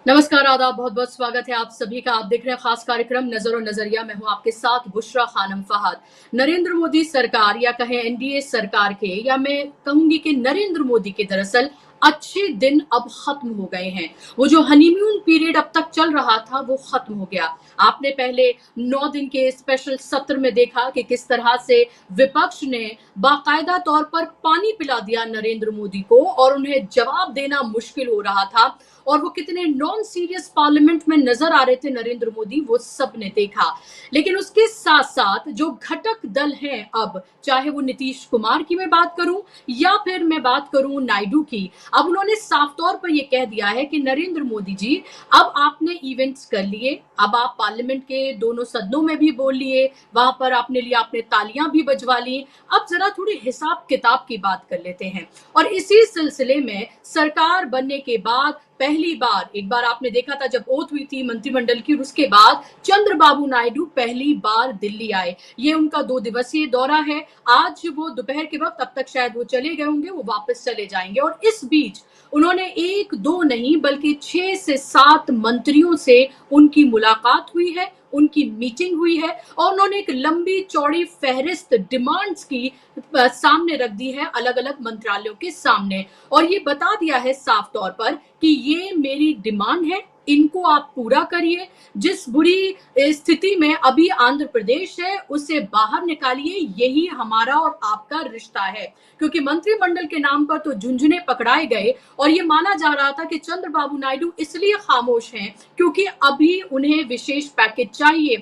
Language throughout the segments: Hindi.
नमस्कार, आदाब, बहुत-बहुत स्वागत है आप सभी का। आप देख रहे हैं खास कार्यक्रम नज़र और नज़रिया। मैं हूं आपके साथ बुशरा खानम फहद। नरेंद्र मोदी सरकार या कहें एनडीए सरकार के या मैं कहूंगी कि नरेंद्र मोदी के दरअसल अच्छे दिन अब खत्म हो गए हैं। वो जो हनीमून पीरियड अब तक चल रहा था वो खत्म हो गया। आपने पहले 9 दिन के स्पेशल सत्र में देखा कि किस तरह से विपक्ष ने बाकायदा तौर पर पानी पिला दिया नरेंद्र मोदी को और उन्हें जवाब देना मुश्किल हो रहा था और वो कितने नॉन सीरियस पार्लियामेंट में नजर आ रहे थे नरेंद्र मोदी, वो सब ने देखा। लेकिन उसके साथ साथ जो घटक दल हैं अब, चाहे वो नीतीश कुमार की मैं बात करूं या फिर मैं बात करूं नायडू की, अब उन्होंने साफ तौर पर ये कह दिया है कि नरेंद्र मोदी जी, अब आपने इवेंट्स कर लिए, अब आप पार्लियामेंट के दोनों सदनों में भी बोल लिए, वहां पर आपने लिए, आपने तालियां भी बजवा ली, अब जरा थोड़ी हिसाब किताब की बात कर लेते हैं। और इसी सिलसिले में सरकार बनने के बाद पहली बार, एक बार आपने देखा था जब ओथ हुई थी मंत्रिमंडल की, उसके बाद चंद्रबाबू नायडू पहली बार दिल्ली आए। ये उनका 2 दिवसीय दौरा है। आज वो दोपहर के वक्त, अब तक शायद वो चले गए होंगे, वो वापस चले जाएंगे। और इस बीच उन्होंने 1-2 नहीं बल्कि 6 से 7 मंत्रियों से उनकी मुलाकात हुई है, उनकी मीटिंग हुई है और उन्होंने एक लंबी चौड़ी फहरिस्त डिमांड्स की सामने रख दी है अलग अलग मंत्रालयों के सामने और ये बता दिया है साफ तौर पर कि ये मेरी डिमांड है, इनको आप पूरा करिए। जिस बुरी स्थिति में अभी आंध्र प्रदेश है उसे बाहर निकालिए, यही हमारा और आपका रिश्ता है। क्योंकि मंत्रिमंडल के नाम पर तो झुंझुने पकड़ाए गए और ये माना जा रहा था कि चंद्रबाबू नायडू इसलिए खामोश हैं क्योंकि अभी उन्हें विशेष पैकेज चाहिए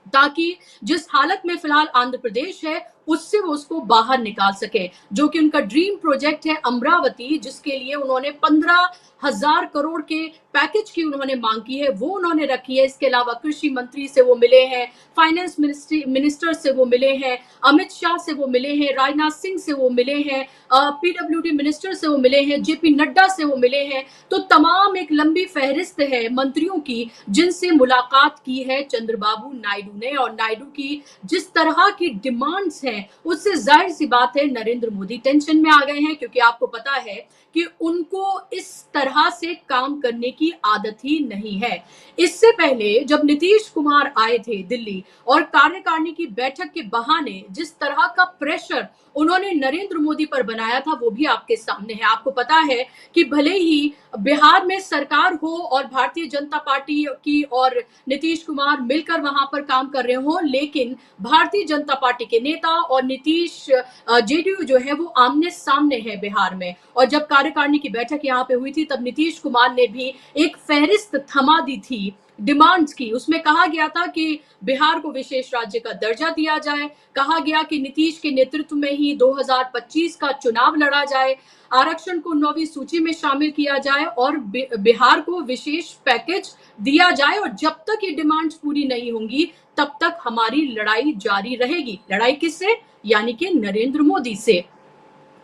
ताकि जिस हालत में फिलहाल आंध्र प्रदेश है उससे वो उसको बाहर निकाल सके। जो कि उनका ड्रीम प्रोजेक्ट है अमरावती, जिसके लिए उन्होंने 15,000 करोड़ के पैकेज की उन्होंने मांग की है, वो उन्होंने रखी है। इसके अलावा कृषि मंत्री से वो मिले हैं, फाइनेंस मिनिस्टर से वो मिले हैं, अमित शाह से वो मिले हैं, राजनाथ सिंह से वो मिले हैं, पीडब्ल्यूडी मिनिस्टर से वो मिले हैं, जेपी नड्डा से वो मिले हैं। तो तमाम एक लंबी फहरिस्त है मंत्रियों की जिनसे मुलाकात की है चंद्रबाबू नायडू ने। और नायडू की जिस तरह की डिमांड्स हैं उससे जाहिर सी बात है नरेंद्र मोदी टेंशन में आ गए हैं, क्योंकि आपको पता है कि उनको इस तरह से काम करने की आदत ही नहीं है। इससे पहले जब नीतीश कुमार आए थे दिल्ली और कार्यकारिणी की बैठक के बहाने जिस तरह का प्रेशर उन्होंने नरेंद्र मोदी पर बनाया था वो भी आपके सामने है। आपको पता है कि भले ही बिहार में सरकार हो और भारतीय जनता पार्टी की और नीतीश कुमार मिलकर वहां पर काम कर रहे हो, लेकिन भारतीय जनता पार्टी के नेता और नीतीश जेडीयू जो है वो आमने सामने है बिहार में। और जब कार्यकारिणी की बैठक यहाँ पे हुई थी तब नीतीश कुमार ने भी एक फहरिस्त थमा दी थी डिमांड्स की। उसमें कहा गया था कि बिहार को विशेष राज्य का दर्जा दिया जाए, कहा गया कि नीतीश के नेतृत्व में ही 2025 का चुनाव लड़ा जाए, आरक्षण को 9वीं सूची में शामिल किया जाए और बिहार को विशेष पैकेज दिया जाए। और जब तक ये डिमांड्स पूरी नहीं होंगी तब तक हमारी लड़ाई जारी रहेगी। लड़ाई किससे? यानी कि नरेंद्र मोदी से।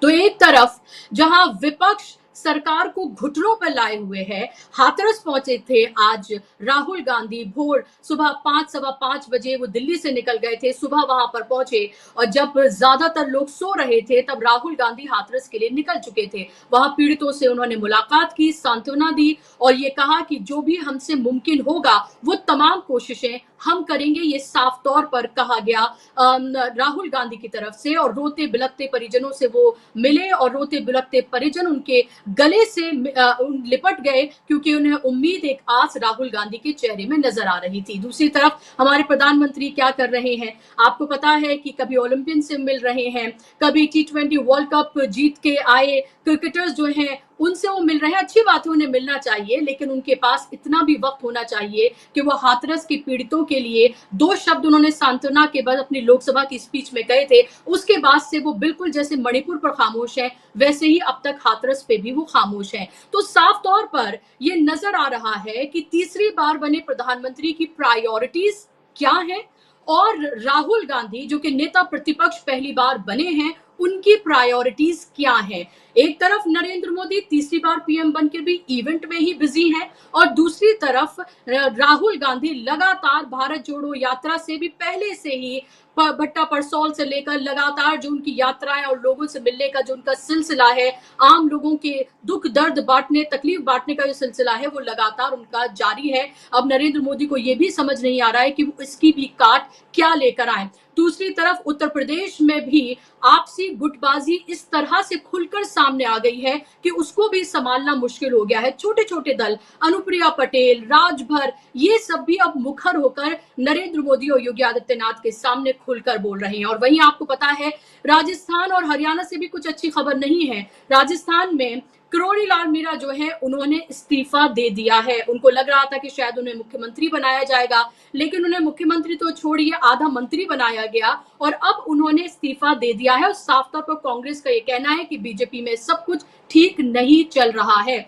तो एक तरफ जहां विपक्ष सरकार को घुटनों पर लाए हुए है, हाथरस पहुंचे थे आज राहुल गांधी। भोर सुबह 5-5:15 बजे वो दिल्ली से निकल गए थे, सुबह वहां पर पहुंचे और जब ज्यादातर लोग सो रहे थे तब राहुल गांधी हाथरस के लिए निकल चुके थे। वहां पीड़ितों से उन्होंने मुलाकात की, सांत्वना दी और ये कहा कि जो भी हमसे मुमकिन होगा वो तमाम कोशिशें हम करेंगे, ये साफ तौर पर कहा गया राहुल गांधी की तरफ से। और रोते बिलखते परिजनों से वो मिले और रोते बिलखते परिजन उनके गले से लिपट गए, क्योंकि उन्हें उम्मीद, एक आस राहुल गांधी के चेहरे में नजर आ रही थी। दूसरी तरफ हमारे प्रधानमंत्री क्या कर रहे हैं? आपको पता है कि कभी ओलंपियन से मिल रहे हैं, कभी T20 वर्ल्ड कप जीत के आए क्रिकेटर्स जो हैं उनसे वो मिल रहे हैं। अच्छी बात है, उन्हें मिलना चाहिए, लेकिन उनके पास इतना भी वक्त होना चाहिए कि वो हाथरस के पीड़ितों के लिए 2 शब्द उन्होंने सांत्वना के बाद अपनी लोकसभा की स्पीच में कहे थे। उसके बाद से वो बिल्कुल जैसे मणिपुर पर खामोश है वैसे ही अब तक हाथरस पे भी वो खामोश है। तो साफ तौर पर ये नजर आ रहा है कि तीसरी बार बने प्रधानमंत्री की प्रायोरिटीज क्या है और राहुल गांधी जो कि नेता प्रतिपक्ष पहली बार बने हैं उनकी प्रायोरिटीज क्या हैं। एक तरफ नरेंद्र मोदी तीसरी बार पीएम बनकर भी इवेंट में ही बिजी हैं और दूसरी तरफ राहुल गांधी लगातार भारत जोड़ो यात्रा से भी पहले से ही भट्टा परसौल से लेकर लगातार जो उनकी यात्राएं और लोगों से मिलने का जो उनका सिलसिला है, आम लोगों के दुख दर्द बांटने, तकलीफ बांटने का जो सिलसिला है वो लगातार उनका जारी है। अब नरेंद्र मोदी को यह भी समझ नहीं आ रहा है कि वो इसकी भी काट क्या लेकर आए। दूसरी तरफ उत्तर प्रदेश में भी आपसी गुटबाजी इस तरह से खुलकर सामने आ गई है कि उसको भी संभालना मुश्किल हो गया है। छोटे छोटे दल, अनुप्रिया पटेल, राजभर, ये सब भी अब मुखर होकर नरेंद्र मोदी और योगी आदित्यनाथ के सामने खुलकर बोल रहे हैं। और वहीं आपको पता है राजस्थान और हरियाणा से भी कुछ अच्छी खबर नहीं है। राजस्थान में किरोड़ी लाल मीणा जो है उन्होंने इस्तीफा दे दिया है। उनको लग रहा था कि शायद उन्हें मुख्यमंत्री बनाया जाएगा, लेकिन उन्हें मुख्यमंत्री तो छोड़िए आधा मंत्री बनाया गया और अब उन्होंने इस्तीफा दे दिया है। और साफ तौर पर कांग्रेस का ये कहना है कि बीजेपी में सब कुछ ठीक नहीं चल रहा है।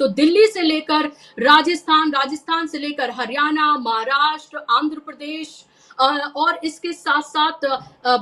तो दिल्ली से लेकर राजस्थान, राजस्थान से लेकर हरियाणा, महाराष्ट्र, आंध्र प्रदेश और इसके साथ साथ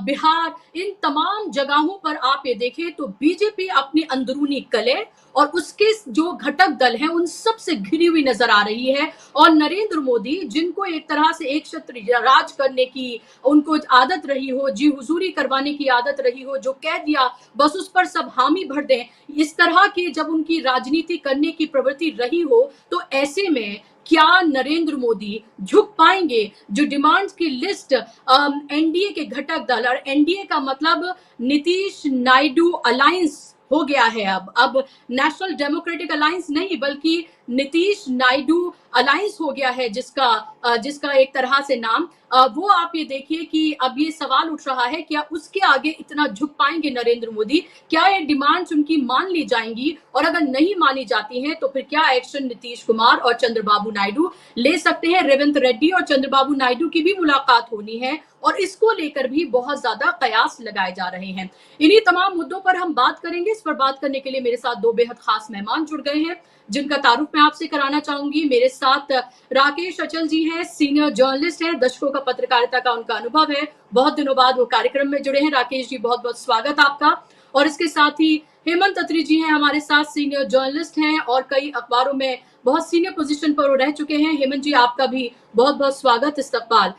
बिहार, इन तमाम जगहों पर आप ये देखें तो बीजेपी अपनी अंदरूनी कलह और उसके जो घटक दल हैं उन सब से घिरी हुई नजर आ रही है। और नरेंद्र मोदी, जिनको एक तरह से एक छत्र राज करने की उनको आदत रही हो, जी हुजूरी करवाने की आदत रही हो, जो कह दिया बस उस पर सब हामी भर दें, इस तरह की जब उनकी राजनीति करने की प्रवृत्ति रही हो, तो ऐसे में क्या नरेंद्र मोदी झुक पाएंगे? जो डिमांड्स की लिस्ट एनडीए के घटक दल, और एनडीए का मतलब नीतीश नायडू अलायंस हो गया है। अब नेशनल डेमोक्रेटिक अलायंस नहीं बल्कि नीतीश नायडू अलायंस हो गया है, जिसका एक तरह से नाम वो आप ये देखिए कि अब ये सवाल उठ रहा है क्या उसके आगे इतना झुक पाएंगे नरेंद्र मोदी? क्या ये डिमांड्स उनकी मान ली जाएंगी? और अगर नहीं मानी जाती हैं तो फिर क्या एक्शन नीतीश कुमार और चंद्रबाबू नायडू ले सकते हैं? रेवंत रेड्डी और चंद्रबाबू नायडू की भी मुलाकात होनी है और इसको लेकर भी बहुत ज्यादा कयास लगाए जा रहे हैं। इन्हीं तमाम मुद्दों पर हम बात करेंगे। इस पर बात करने के लिए मेरे साथ दो बेहद खास मेहमान जुड़ गए हैं जिनका तारुफ मैं आपसे कराना चाहूंगी। मेरे साथ राकेश अचल जी हैं, सीनियर जर्नलिस्ट हैं, दशकों का पत्रकारिता का उनका अनुभव है, बहुत दिनों बाद वो कार्यक्रम में जुड़े हैं। राकेश जी, बहुत बहुत स्वागत आपका। और इसके साथ ही हेमंत अत्री जी हैं हमारे साथ, सीनियर जर्नलिस्ट हैं और कई अखबारों में बहुत सीनियर पोजीशन पर वो रह चुके हैं। हेमंत जी, आपका भी बहुत बहुत स्वागत, इस्तकबाल।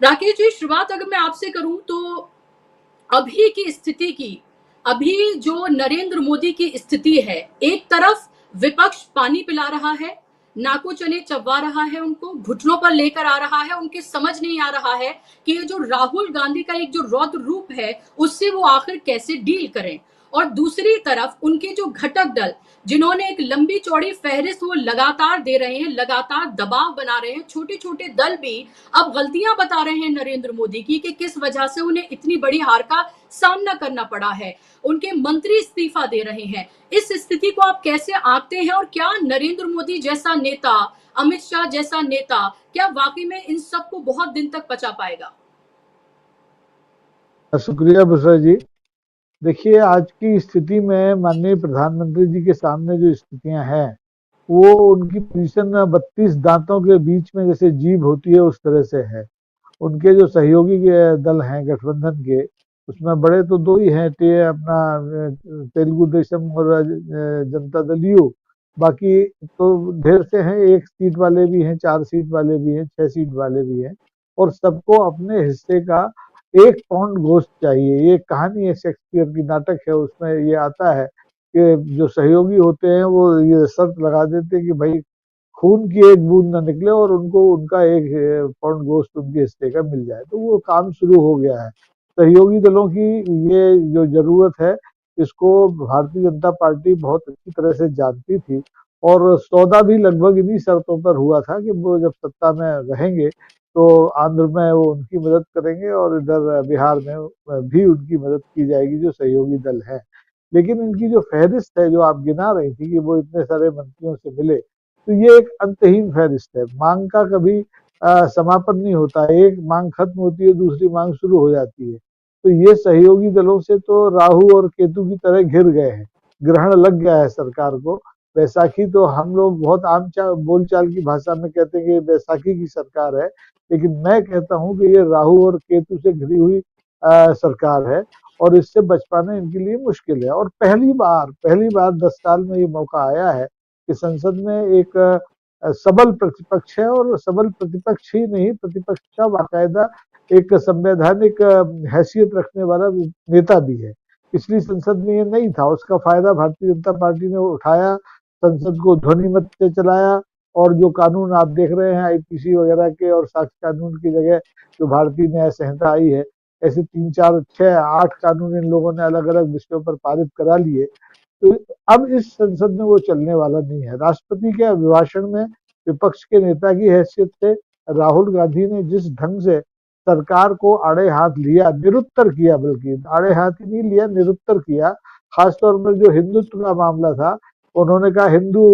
राकेश जी, शुरुआत अगर मैं आपसे करूं तो अभी की स्थिति की, अभी जो नरेंद्र मोदी की स्थिति है, एक तरफ विपक्ष पानी पिला रहा है, नाको चने चबवा रहा है, उनको घुटनों पर लेकर आ रहा है, उनके समझ नहीं आ रहा है कि ये जो राहुल गांधी का एक जो रौद्र रूप है उससे वो आखिर कैसे डील करें। और दूसरी तरफ उनके जो घटक दल, जिन्होंने एक लंबी चौड़ी फहरिस्त वो लगातार दे रहे हैं, लगातार दबाव बना रहे हैं, छोटे छोटे दल भी अब गलतियां बता रहे हैं नरेंद्र मोदी की कि किस वजह से उन्हें इतनी बड़ी हार का सामना करना पड़ा है। उनके मंत्री इस्तीफा दे रहे हैं। इस स्थिति को आप कैसे आंकते हैं और क्या नरेंद्र मोदी जैसा नेता, अमित शाह जैसा नेता, क्या वाकई में इन सबको बहुत दिन तक पचा पाएगा? शुक्रिया बुशरा जी। देखिए, आज की स्थिति में माननीय प्रधानमंत्री जी के सामने जो स्थितियां हैं वो उनकी पोजीशन 32 दांतों के बीच में जैसे जीभ होती है उस तरह से है। उनके जो सहयोगी के दल हैं गठबंधन के, उसमें बड़े तो दो ही हैं, अपना तेलुगु देशम और जनता दल यू। बाकी तो ढेर से हैं, 1 सीट वाले भी हैं, 4 सीट वाले भी हैं, 6 सीट वाले भी हैं, और सबको अपने हिस्से का 1 पाउंड गोश्त चाहिए। ये कहानी है, शेक्सपियर की नाटक है, उसमें ये आता है कि जो सहयोगी होते हैं वो ये शर्त लगा देते हैं कि भाई खून की 1 बूंद न निकले और उनको उनका 1 पाउंड गोश्त उनके हिस्से का मिल जाए। तो वो काम शुरू हो गया है। सहयोगी दलों की ये जो जरूरत है, इसको भारतीय जनता पार्टी बहुत अच्छी तरह से जानती थी और सौदा भी लगभग इन्हीं शर्तों पर हुआ था कि वो जब सत्ता में रहेंगे तो आंध्र में वो उनकी मदद करेंगे और इधर बिहार में भी उनकी मदद की जाएगी जो सहयोगी दल है। लेकिन इनकी जो फहरिस्त है जो आप गिना रही थी कि वो इतने सारे मंत्रियों से मिले, तो ये एक अंतहीन फहरिस्त है। मांग का कभी समापन नहीं होता, एक मांग खत्म होती है, दूसरी मांग शुरू हो जाती है। तो ये सहयोगी दलों से तो राहु और केतु की तरह घिर गए हैं, ग्रहण लग गया है सरकार को। बैसाखी तो हम लोग बहुत आम बोलचाल की भाषा में कहते हैं कि बैसाखी की सरकार है, लेकिन मैं कहता हूं कि ये राहु और केतु से घिरी हुई सरकार है। और इससे बच पाना इनके लिए मुश्किल है। और पहली बार 10 साल में ये मौका आया है कि संसद में एक सबल प्रतिपक्ष है, और सबल प्रतिपक्ष ही नहीं, प्रतिपक्ष का बाकायदा एक संवैधानिक हैसियत रखने वाला नेता भी है। पिछली संसद में ये नहीं था, उसका फायदा भारतीय जनता पार्टी ने उठाया, संसद को ध्वनिमत से चलाया, और जो कानून आप देख रहे हैं आईपीसी वगैरह के और साक्ष्य कानून की जगह जो भारतीय न्याय संहिता आई है, ऐसे 3, 4, 6, 8 कानून इन लोगों ने अलग अलग विषयों पर पारित करा लिए। तो अब इस संसद में वो चलने वाला नहीं है। राष्ट्रपति के अभिभाषण में विपक्ष के नेता की हैसियत से राहुल गांधी ने जिस ढंग से सरकार को आड़े हाथ लिया, निरुत्तर किया, बल्कि आड़े हाथ ही नहीं लिया, निरुत्तर किया। खासतौर पर जो हिंदुत्व का मामला था, उन्होंने कहा हिंदू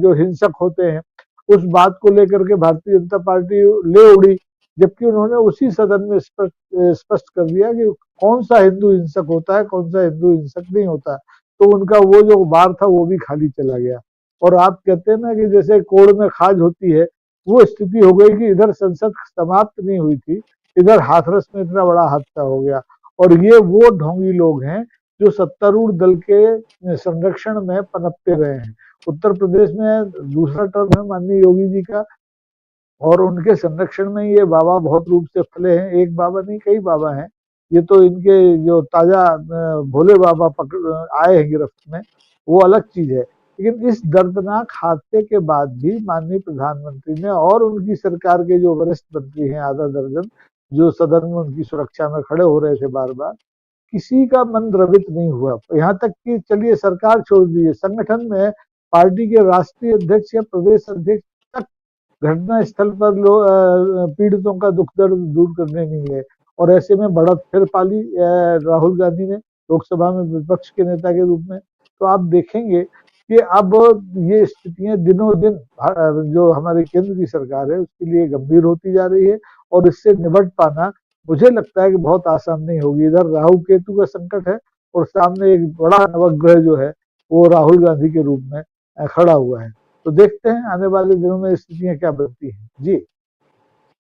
जो हिंसक होते हैं, उस बात को लेकर के भारतीय जनता पार्टी ले उड़ी, जबकि उन्होंने उसी सदन में स्पष्ट कर दिया कि कौन सा हिंदू हिंसक होता है, कौन सा हिंदू हिंसक नहीं होता। तो उनका वो जो बार था वो भी खाली चला गया। और आप कहते हैं ना कि जैसे कोड़ में खाज होती है, वो स्थिति हो गई कि इधर संसद समाप्त नहीं हुई थी, इधर हाथरस में इतना बड़ा हादसा हो गया। और ये वो ढोंगी लोग हैं जो सत्तारूढ़ दल के संरक्षण में पनपते रहे हैं। उत्तर प्रदेश में दूसरा टर्म है माननीय योगी जी का, और उनके संरक्षण में ये बाबा बहुत रूप से फले हैं। एक बाबा नहीं, कई बाबा हैं। ये तो इनके जो ताजा भोले बाबा आए हैं गिरफ्त में, वो अलग चीज है। लेकिन इस दर्दनाक हादसे के बाद भी माननीय प्रधानमंत्री ने और उनकी सरकार के जो वरिष्ठ मंत्री हैं, आधा दर्जन, जो सदन में उनकी सुरक्षा में खड़े हो रहे थे बार बार, किसी का मन द्रवित नहीं हुआ। यहाँ तक कि चलिए सरकार छोड़ दीजिए, संगठन में पार्टी के राष्ट्रीय अध्यक्ष या प्रदेश अध्यक्ष तक घटना स्थल पर पीड़ितों का दुख दर्द दूर करने नहीं गए। और ऐसे में बढ़त फिर पाली राहुल गांधी ने लोकसभा में विपक्ष के नेता के रूप में। तो आप देखेंगे कि अब ये स्थितियां दिनों दिन जो हमारे केंद्र की सरकार है उसके लिए गंभीर होती जा रही है, और इससे निपट पाना मुझे लगता है कि बहुत आसान नहीं होगी। इधर राहु केतु का संकट है, और सामने एक बड़ा नवग्रह जो है वो राहुल गांधी के रूप में खड़ा हुआ है। तो देखते हैं आने वाले दिनों में स्थितियां क्या बनती हैं।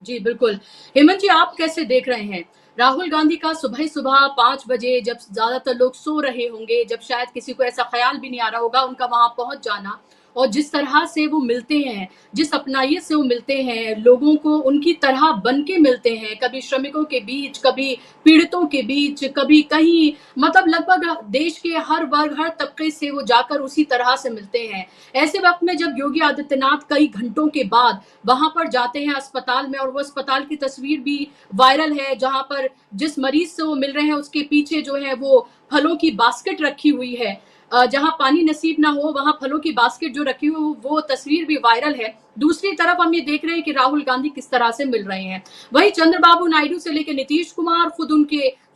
जी बिल्कुल। हेमंत जी, आप कैसे देख रहे हैं राहुल गांधी का सुबह सुबह 5 बजे, जब ज्यादातर लोग सो रहे होंगे, जब शायद किसी को ऐसा ख्याल भी नहीं आ रहा होगा, उनका वहां पहुंच जाना, और जिस तरह से वो मिलते हैं, जिस अपनाइयत से वो मिलते हैं, लोगों को उनकी तरह बन के मिलते हैं, कभी श्रमिकों के बीच, कभी पीड़ितों के बीच, कभी कहीं, मतलब लगभग देश के हर वर्ग, हर तबके से वो जाकर उसी तरह से मिलते हैं। ऐसे वक्त में जब योगी आदित्यनाथ कई घंटों के बाद वहां पर जाते हैं अस्पताल में, और वो अस्पताल की तस्वीर भी वायरल है, जहां पर जिस मरीज से वो मिल रहे हैं उसके पीछे जो है वो फलों की बास्केट रखी हुई है, जहां पानी नसीब ना हो वहां फलों की बास्केट जो रखी हुई, वो तस्वीर भी वायरल है। दूसरी तरफ हम ये देख रहे हैं कि राहुल गांधी किस तरह से मिल रहे हैं। वही चंद्रबाबू नायडू से लेकर नीतीश कुमार,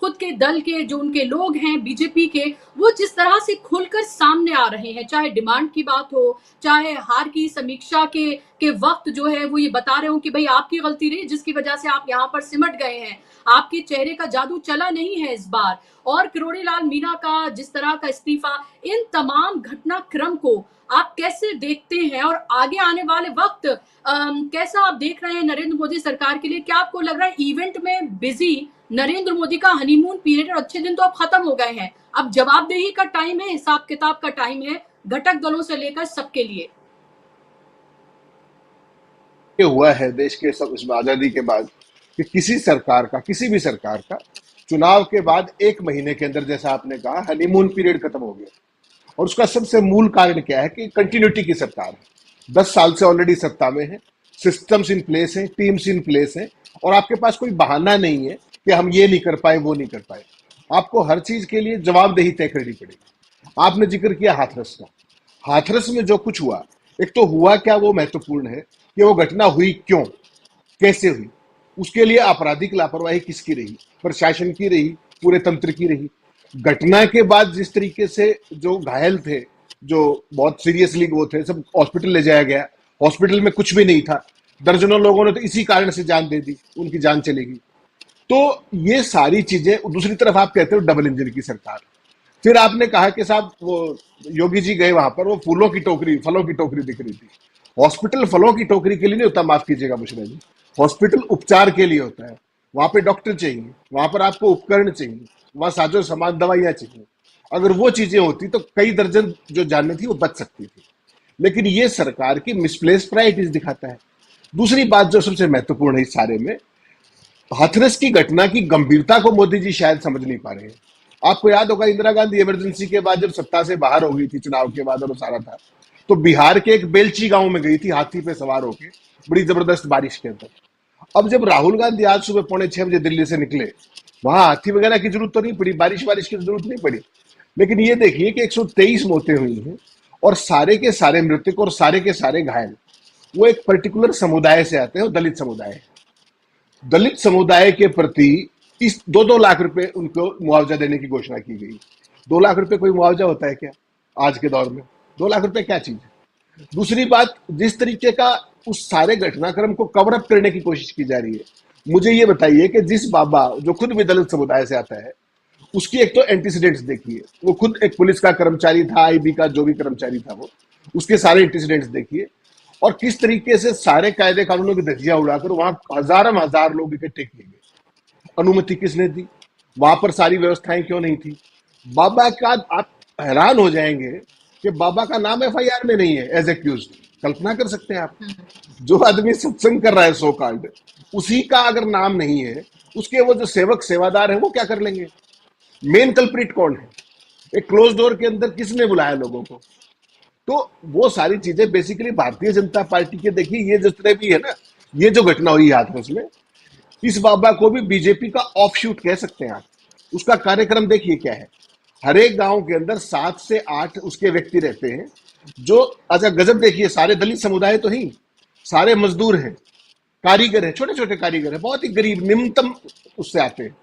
खुद के दल के जो उनके लोग हैं बीजेपी के, वो जिस तरह से खुलकर सामने आ रहे हैं, चाहे डिमांड की बात हो, चाहे हार की समीक्षा के वक्त जो है वो ये बता रहे हो कि भाई आपकी गलती रही जिसकी वजह से आप यहाँ पर सिमट गए हैं, आपके चेहरे का जादू चला नहीं है इस बार, और किरोड़ी लाल मीणा का जिस तरह का इस्तीफा, इन तमाम घटनाक्रम को आप कैसे देखते हैं, और आगे आने वाले वक्त कैसा आप देख रहे हैं नरेंद्र मोदी सरकार के लिए? क्या आपको लग रहा है इवेंट में बिजी नरेंद्र मोदी का हनीमून पीरियड और अच्छे दिन तो अब खत्म हो गए हैं, अब जवाबदेही का टाइम है, हिसाब किताब का टाइम है, घटक दलों से लेकर सबके लिए? ये हुआ है देश के सब इस आजादी के बाद कि किसी सरकार का, किसी भी सरकार का चुनाव के बाद 1 महीने के अंदर, जैसा आपने कहा, हनीमून पीरियड खत्म हो गया। और उसका सबसे मूल कारण क्या है कि कंटिन्यूटी की सरकार है। 10 साल से ऑलरेडी सत्ता में है, सिस्टम्स इन प्लेस हैं, टीम्स इन प्लेस हैं, और आपके पास कोई बहाना नहीं है कि हम ये नहीं कर पाए, वो नहीं कर पाए। आपको हर चीज के लिए जवाबदेही तय करनी पड़ेगी। आपने जिक्र किया हाथरस का। हाथरस में जो कुछ हुआ, एक तो हुआ क्या वो महत्वपूर्ण है कि वो घटना हुई क्यों, कैसे हुई, उसके लिए आपराधिक लापरवाही किसकी रही, प्रशासन की रही, पूरे तंत्र की रही। घटना के बाद जिस तरीके से जो घायल थे, जो बहुत सीरियसली वो थे, सब हॉस्पिटल ले जाया गया, हॉस्पिटल में कुछ भी नहीं था, दर्जनों लोगों ने तो इसी कारण से जान दे दी, उनकी जान चलेगी। तो ये सारी चीजें। दूसरी तरफ आप कहते हो डबल इंजन की सरकार। फिर आपने कहा कि साहब वो योगी जी गए वहां पर, वो फूलों की टोकरी, फलों की टोकरी दिख रही थी। हॉस्पिटल फलों की टोकरी के लिए नहीं होता, माफ कीजिएगा मिश्रा जी, हॉस्पिटल उपचार के लिए होता है। वहां पे डॉक्टर चाहिए, वहां पर आपको उपकरण चाहिए, वहां साजो सामान दवाइयां चाहिए। अगर वो चीजें होती तो कई दर्जन जो जानें थी वो बच सकती थी। लेकिन ये सरकार की मिसप्लेस प्रायोरिटीज दिखाता है। दूसरी बात जो सबसे महत्वपूर्ण है इस सारे में, हाथरस की घटना की गंभीरता को मोदी जी शायद समझ नहीं पा रहे हैं। आपको याद होगा इंदिरा गांधी इमरजेंसी के बाद जब सत्ता से बाहर हो गई थी, चुनाव के बाद और वो सारा था, तो बिहार के एक बेलची गांव में गई थी हाथी पे सवार होके, बड़ी जबरदस्त बारिश के अंदर। अब जब राहुल गांधी आज सुबह 6:45 दिल्ली से निकले, वहां हाथी वगैरह की जरूरत तो नहीं पड़ी, बारिश बारिश की जरूरत नहीं पड़ी। लेकिन ये देखिए कि 123 मौतें हुई हैं और सारे के सारे मृतक और सारे के सारे घायल वो एक पर्टिकुलर समुदाय से आते हैं, वो दलित समुदाय है। दलित समुदाय के प्रति इस 2-2 लाख रुपए उनको मुआवजा देने की घोषणा की गई। 2 लाख रुपए कोई मुआवजा होता है क्या आज के दौर में? 2 लाख रुपए क्या चीज है? दूसरी बात, जिस तरीके का उस सारे घटनाक्रम को कवर अप करने की कोशिश की जा रही है, मुझे ये बताइए कि जिस बाबा जो खुद भी दलित समुदाय से आता है, उसकी एक तो एंटीसीडेंट्स देखिए, वो खुद एक पुलिस का कर्मचारी था, आईबी का जो भी कर्मचारी था वो, उसके सारे एंटीसीडेंट्स देखिए, और किस तरीके से सारे कायदे कानूनों की धज्जियां उड़ाकर वहां हजार लोग इकट्ठे किए गए। अनुमति किसने दी? वहां पर सारी व्यवस्थाएं क्यों नहीं थी? बाबा का आप हैरान हो जाएंगे कि बाबा का नाम एफआईआर में नहीं है एज एक्यूज। कल्पना कर सकते हैं आप, जो आदमी सत्संग कर रहा है सो कॉल्ड, उसी का अगर नाम नहीं है, उसके वो जो सेवक सेवादार है वो क्या कर लेंगे? मेन कल्प्रिट कौन है? एक क्लोज डोर के अंदर किसने बुलाया लोगों को? तो वो सारी चीजें बेसिकली भारतीय जनता पार्टी के, देखिए ये जिस तरह भी है ना, ये जो घटना हुई हाथरस में, इस बाबा को भी बीजेपी का ऑफशूट कह सकते हैं आप। उसका कार्यक्रम देखिए क्या है। हर एक गांव के अंदर 7 से 8 उसके व्यक्ति रहते हैं जो, अच्छा गजब देखिए, सारे दलित समुदाय तो ही, सारे मजदूर हैं, कारीगर हैं, छोटे छोटे कारीगर हैं, बहुत ही गरीब निम्नतम उससे आते हैं।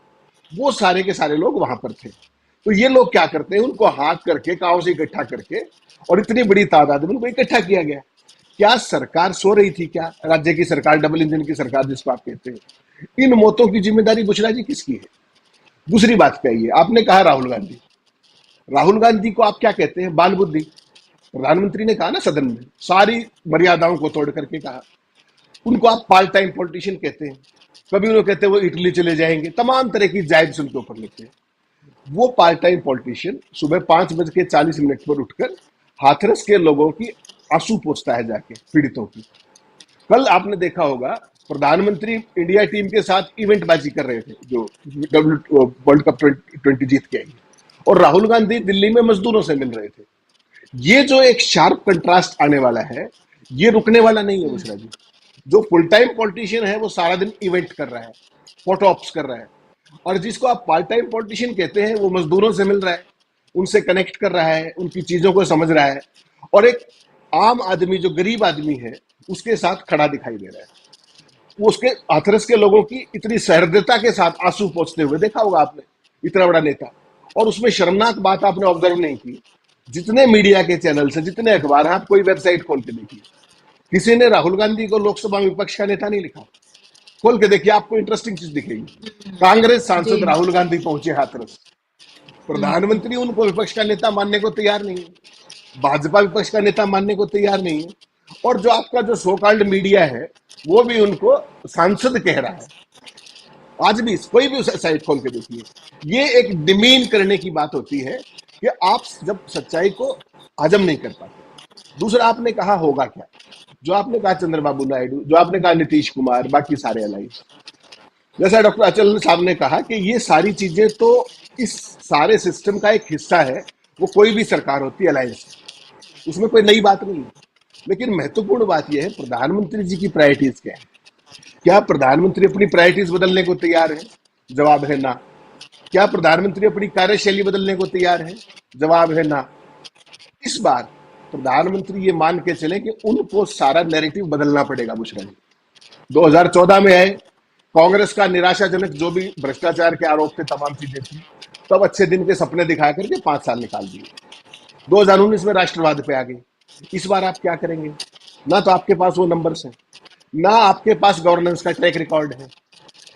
वो सारे के सारे लोग वहां पर थे। तो ये लोग क्या करते हैं, उनको हाथ करके गांव से इकट्ठा करके, और इतनी बड़ी तादाद में उनको इकट्ठा किया गया। क्या सरकार सो रही थी क्या? राज्य की सरकार, डबल इंजन की सरकार जिसको आप कहते हैं। इन मौतों की जिम्मेदारी बुशरा जी किसकी है? दूसरी बात क्या है, आपने कहा राहुल गांधी, राहुल गांधी को आप क्या कहते हैं? बाल बुद्धि। प्रधानमंत्री ने कहा ना सदन में, सारी मर्यादाओं को तोड़ करके कहा। उनको आप पार्ट टाइम पॉलिटिशियन कहते हैं। कभी उन्होंने कहते हैं वो इटली चले जाएंगे, तमाम तरह की जायज उनके ऊपर लिखते हैं। वो पार्ट टाइम पॉलिटिशियन सुबह 5:40 पर उठकर हाथरस के लोगों की आंसू पोंछता है जाके, पीड़ितों की। कल आपने देखा होगा प्रधानमंत्री इंडिया टीम के साथ इवेंट बाजी कर रहे थे, जो वर्ल्ड कप 2020 जीत के आई, और राहुल गांधी दिल्ली में मजदूरों से मिल रहे थे। ये जो एक शार्प कंट्रास्ट आने वाला है, ये रुकने वाला नहीं है बुशरा जी। जो फुल टाइम पॉलिटिशियन है वो सारा दिन इवेंट कर रहा है, फोटो ऑप्स कर रहा है, और जिसको आप पार्ट टाइम पॉलिटिशियन कहते हैं वो मजदूरों से मिल रहा है, उनसे कनेक्ट कर रहा है, उनकी चीजों को समझ रहा है, और एक आम आदमी जो गरीब आदमी है उसके साथ खड़ा दिखाई दे रहा है। वो उसके हाथरस के लोगों की इतनी सहृदयता के साथ आंसू पोंछते हुए देखा होगा आपने, इतना बड़ा नेता। और उसमें शर्मनाक बात आपने ऑब्जर्व नहीं की, जितने मीडिया के चैनल से, जितने अखबार हैं, आप कोई वेबसाइट खोल के देखिए, किसी ने राहुल गांधी को लोकसभा में विपक्ष का नेता नहीं लिखा। खोल के देखिए, आपको इंटरेस्टिंग चीज दिखेगी। कांग्रेस सांसद जी। राहुल गांधी पहुंचे हाथरस, प्रधानमंत्री उनको विपक्ष का नेता मानने को तैयार नहीं है, भाजपा विपक्ष का नेता मानने को तैयार नहीं है, और जो आपका जो सो कॉल्ड मीडिया है वो भी उनको सांसद कह रहा है। आज भी कोई भी साइट खोल के देखिए, ये एक डिमीन करने की बात होती है कि आप जब सच्चाई को हजम नहीं कर पाते। दूसरा आपने कहा होगा क्या, जो आपने कहा चंद्रबाबू नायडू, जो आपने कहा नीतीश कुमार, बाकी सारे अलायंस, जैसा डॉक्टर अचल साहब ने कहा कि ये सारी चीजें तो इस सारे सिस्टम का एक हिस्सा है। वो कोई भी सरकार होती है अलायंस, उसमें कोई नई बात नहीं है। लेकिन महत्वपूर्ण बात यह है प्रधानमंत्री जी की प्रायोरिटीज क्या है। क्या प्रधानमंत्री अपनी प्रायोरिटीज बदलने को तैयार है? जवाब है ना। क्या प्रधानमंत्री अपनी कार्यशैली बदलने को तैयार है? जवाब है ना। इस बार प्रधानमंत्री ये मान के चले कि उनको सारा नैरेटिव बदलना पड़ेगा बुशरा जी। 2014 में आए, कांग्रेस का निराशाजनक जो भी भ्रष्टाचार के आरोप थे, तमाम चीजें थी, तब अच्छे दिन के सपने दिखा करके 5 साल निकाल दिए। 2019 में राष्ट्रवाद पे आ गई। इस बार आप क्या करेंगे? ना तो आपके पास वो नंबर्स हैं, ना आपके पास गवर्नेंस का ट्रैक रिकॉर्ड है,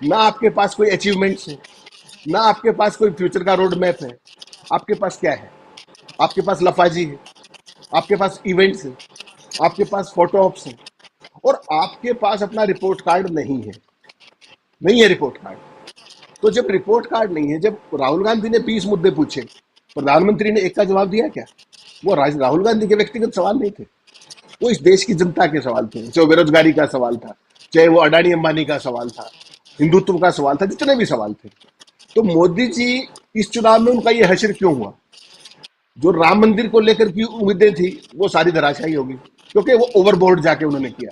ना आपके पास कोई अचीवमेंट्स है, ना आपके पास कोई फ्यूचर का रोड मैप है। आपके पास क्या है? आपके पास लफाजी है, आपके पास इवेंट्स है, आपके पास फोटो ऑप्स है, और आपके पास अपना रिपोर्ट कार्ड नहीं है। नहीं है रिपोर्ट कार्ड। तो जब रिपोर्ट कार्ड नहीं है, जब राहुल गांधी ने 20 मुद्दे पूछे, प्रधानमंत्री ने एक का जवाब दिया क्या? वो राहुल गांधी के व्यक्तिगत सवाल नहीं थे, वो इस देश की जनता के सवाल थे। चाहे वो बेरोजगारी का सवाल था, चाहे वो अडानी अंबानी का सवाल था, हिंदुत्व का सवाल था, जितने भी सवाल थे। तो मोदी जी इस चुनाव में उनका ये हश्र क्यों हुआ? जो राम मंदिर को लेकर की उम्मीदें थी वो सारी धराशायी होगी, क्योंकि वो ओवरबोर्ड जाके उन्होंने किया।